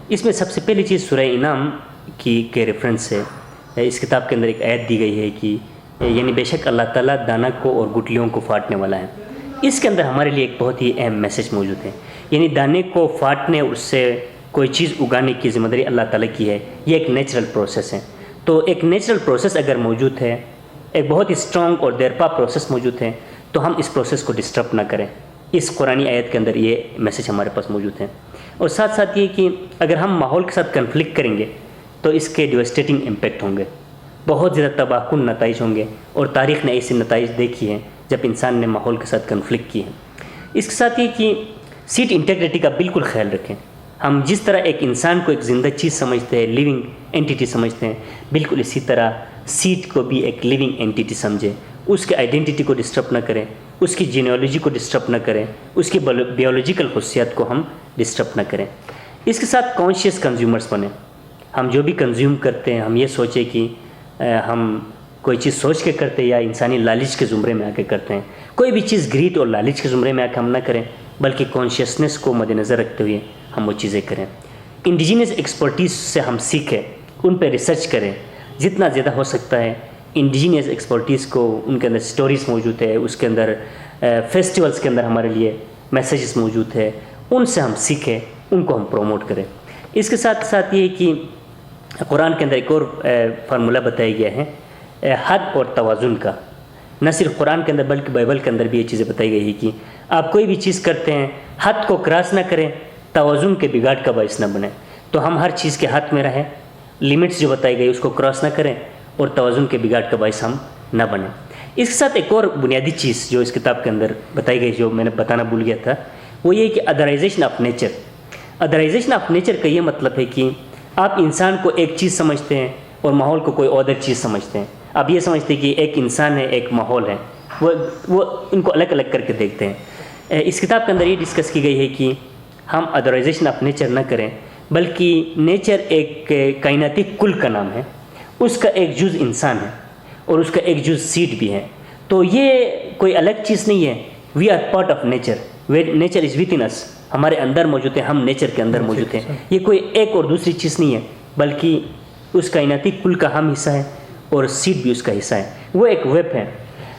اس میں سب سے پہلی چیز سورہ انعام کے ریفرنس سے اس کتاب کے اندر ایک آیت دی گئی ہے کہ یعنی بے شک اللہ تعالیٰ دانا کو اور گٹلیوں کو پھاٹنے والا ہے۔ اس کے اندر ہمارے لیے ایک بہت ہی اہم میسج موجود ہے، یعنی دانے کو پھاٹنے اور اس سے کوئی چیز اگانے کی ذمہ داری اللہ تعالیٰ کی ہے۔ یہ ایک نیچرل پروسیس ہے۔ تو ایک نیچرل پروسیس اگر موجود ہے، ایک بہت ہی اسٹرانگ اور دیرپا پروسیس موجود ہے، تو ہم اس پروسیس کو ڈسٹرب نہ کریں۔ اس قرآنی آیت کے اندر یہ میسیج ہمارے پاس موجود ہے. اور ساتھ ساتھ یہ کہ اگر ہم ماحول کے ساتھ کنفلکٹ کریں گے تو اس کے ڈیواسٹیٹنگ امپیکٹ ہوں گے, بہت زیادہ تباہ کن نتائج ہوں گے, اور تاریخ نے ایسے نتائج دیکھی ہیں جب انسان نے ماحول کے ساتھ کنفلکٹ کی ہے. اس کے ساتھ یہ کہ سیٹ انٹیگریٹی کا بالکل خیال رکھیں. ہم جس طرح ایک انسان کو ایک زندہ چیز سمجھتے ہیں, لیونگ اینٹیٹی سمجھتے ہیں, بالکل اسی طرح سیٹ کو بھی ایک لیونگ اینٹیٹی سمجھیں. اس کے آئیڈینٹی کو ڈسٹرب نہ کریں, اس کی جینیالوجی کو ڈسٹرب نہ کریں, اس کی بیولوجیکل خصوصیات کو ہم ڈسٹرب نہ کریں. اس کے ساتھ کانشیس کنزیومرز بنیں. ہم جو بھی کنزیوم کرتے ہیں ہم یہ سوچیں کہ ہم کوئی چیز سوچ کے کرتے ہیں یا انسانی لالچ کے زمرے میں آ کے کرتے ہیں. کوئی بھی چیز گریڈ اور لالچ کے زمرے میں آ کے ہم نہ کریں, بلکہ کانشیسنس کو مد نظر رکھتے ہوئے ہم وہ چیزیں کریں. انڈیجینس ایکسپرٹیز سے ہم سیکھیں, ان پہ ریسرچ کریں جتنا زیادہ ہو سکتا ہے. انڈیجینس ایکسپرٹیز کو ان کے اندر سٹوریز موجود ہے, اس کے اندر فیسٹیولز کے اندر ہمارے لیے میسیجز موجود ہے, ان سے ہم سیکھیں, ان کو ہم پروموٹ کریں. اس کے ساتھ ساتھ یہ کہ قرآن کے اندر ایک اور فارمولہ بتایا گیا ہے حد اور توازن کا. نہ صرف قرآن کے اندر بلکہ بائبل کے اندر بھی یہ چیزیں بتائی گئی ہیں کہ آپ کوئی بھی چیز کرتے ہیں حد کو کراس نہ کریں, توازن کے بگاڑ کا باعث نہ بنیں. تو ہم ہر چیز کے حد میں رہیں, لمٹس جو بتائی گئی اس کو کراس نہ کریں, اور توازن کے بگاڑ کا باعث ہم نہ بنیں. اس کے ساتھ ایک اور بنیادی چیز جو اس کتاب کے اندر بتائی گئی, جو میں نے بتانا بھول گیا تھا, وہ یہ کہ ادرائزیشن آف نیچر. ادرائزیشن آف نیچر کا یہ مطلب ہے کہ آپ انسان کو ایک چیز سمجھتے ہیں اور ماحول کو کوئی اور چیز سمجھتے ہیں. آپ یہ سمجھتے ہیں کہ ایک انسان ہے, ایک ماحول ہے, وہ ان کو الگ الگ کر کے دیکھتے ہیں. اس کتاب کے اندر یہ ڈسکس کی گئی ہے کہ ہم ادرائزیشن آف نیچر نہ کریں, بلکہ نیچر ایک کائناتی کل کا نام ہے, اس کا ایک جز انسان ہے اور اس کا ایک جز سیڈ بھی ہے. تو یہ کوئی الگ چیز نہیں ہے. We are part of nature, nature is within us, ہمارے اندر موجود ہے, ہم نیچر کے اندر موجود ہیں. یہ کوئی ایک اور دوسری چیز نہیں ہے, بلکہ اس کائناتی کل کا ہم حصہ ہے اور سیڈ بھی اس کا حصہ ہے. وہ ایک ویب ہے,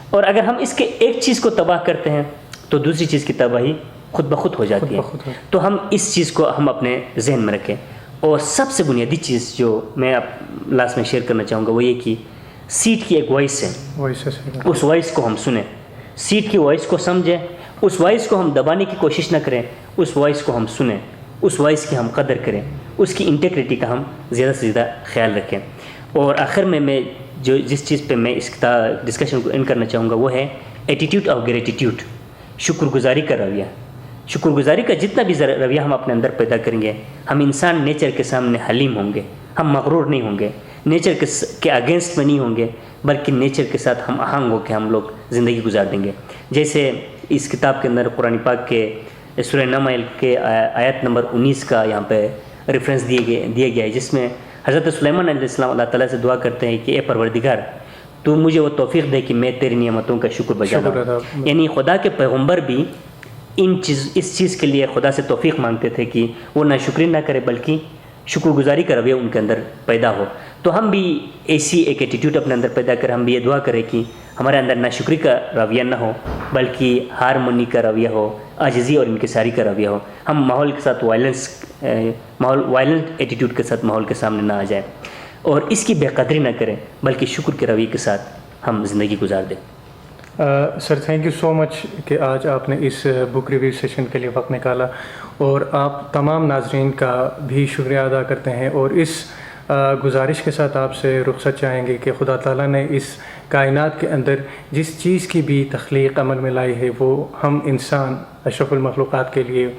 اور اگر ہم اس کے ایک چیز کو تباہ کرتے ہیں تو دوسری چیز کی تباہی خود بخود ہو جاتی ہے. تو ہم اس چیز کو ہم اپنے ذہن میں رکھیں. اور سب سے بنیادی چیز جو میں آپ لاسٹ میں شیئر کرنا چاہوں گا وہ یہ کہ سیٹ کی ایک وائس ہے, اس وائس کو ہم سنیں, سیٹ کی وائس کو سمجھیں, اس وائس کو ہم دبانے کی کوشش نہ کریں, اس وائس کو ہم سنیں, اس وائس کی ہم قدر کریں, اس کی انٹیگریٹی کا ہم زیادہ سے زیادہ خیال رکھیں. اور آخر میں جس چیز پہ میں اس ڈسکشن کو اینڈ کرنا چاہوں گا وہ ہے ایٹیٹیوڈ آف گریٹیٹیوڈ, شکر گزاری کا رویہ. شکر گزاری کا جتنا بھی رویہ ہم اپنے اندر پیدا کریں گے, ہم انسان نیچر کے سامنے حلیم ہوں گے, ہم مغرور نہیں ہوں گے, نیچر کے اگینسٹ میں نہیں ہوں گے, بلکہ نیچر کے ساتھ ہم آہنگ ہو کے ہم لوگ زندگی گزار دیں گے. جیسے اس کتاب کے اندر قرآن پاک کے سورہ نمل کے آیت نمبر 19 کا یہاں پہ ریفرنس دیا گیا ہے, جس میں حضرت سلیمان علیہ السلام اللہ تعالیٰ سے دعا کرتے ہیں کہ اے پروردگار, تو مجھے وہ توفیق دے کہ میں تیری نعمتوں کا شکر بجا لاؤں. یعنی خدا کے پیغمبر بھی اس چیز کے لیے خدا سے توفیق مانگتے تھے کہ وہ نہ شکری نہ کرے بلکہ شکر گزاری کا رویہ ان کے اندر پیدا ہو. تو ہم بھی ایسی ایک ایٹیٹیوڈ اپنے اندر پیدا کریں, ہم بھی یہ دعا کریں کہ ہمارے اندر نہ شکری کا رویہ نہ ہو بلکہ ہارمونی کا رویہ ہو, عاجزی اور انکساری کا رویہ ہو. ہم ماحول کے ساتھ وائلنٹ ایٹیٹیوڈ کے ساتھ ماحول کے سامنے نہ آ جائیں, اور اس کی بے قدری نہ کریں بلکہ شکر کے رویے کے ساتھ ہم زندگی گزار دیں. سر تھینک یو سو مچ کہ آج آپ نے اس بک ریویو سیشن کے لیے وقت نکالا, اور آپ تمام ناظرین کا بھی شکریہ ادا کرتے ہیں. اور اس گزارش کے ساتھ آپ سے رخصت چاہیں گے کہ خدا تعالیٰ نے اس کائنات کے اندر جس چیز کی بھی تخلیق عمل میں لائی ہے وہ ہم انسان اشرف المخلوقات کے لیے,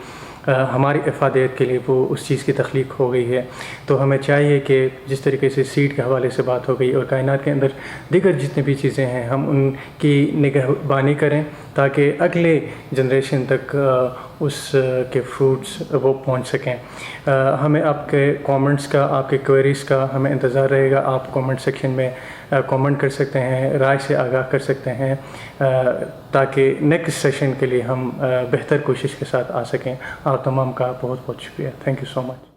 ہماری افادیت کے لیے وہ اس چیز کی تخلیق ہو گئی ہے. تو ہمیں چاہیے کہ جس طریقے سے سیڈ کے حوالے سے بات ہو گئی اور کائنات کے اندر دیگر جتنی بھی چیزیں ہیں ہم ان کی نگہبانی کریں تاکہ اگلے جنریشن تک اس کے فروٹس وہ پہنچ سکیں. ہمیں آپ کے کامنٹس کا, آپ کے کوئریز کا ہمیں انتظار رہے گا. آپ کامنٹ سیکشن میں کامنٹ کر سکتے ہیں, رائے سے آگاہ کر سکتے ہیں تاکہ نیکسٹ سیشن کے لیے ہم بہتر کوشش کے ساتھ آ سکیں. آپ تمام کا بہت بہت شکریہ. Thank you so much.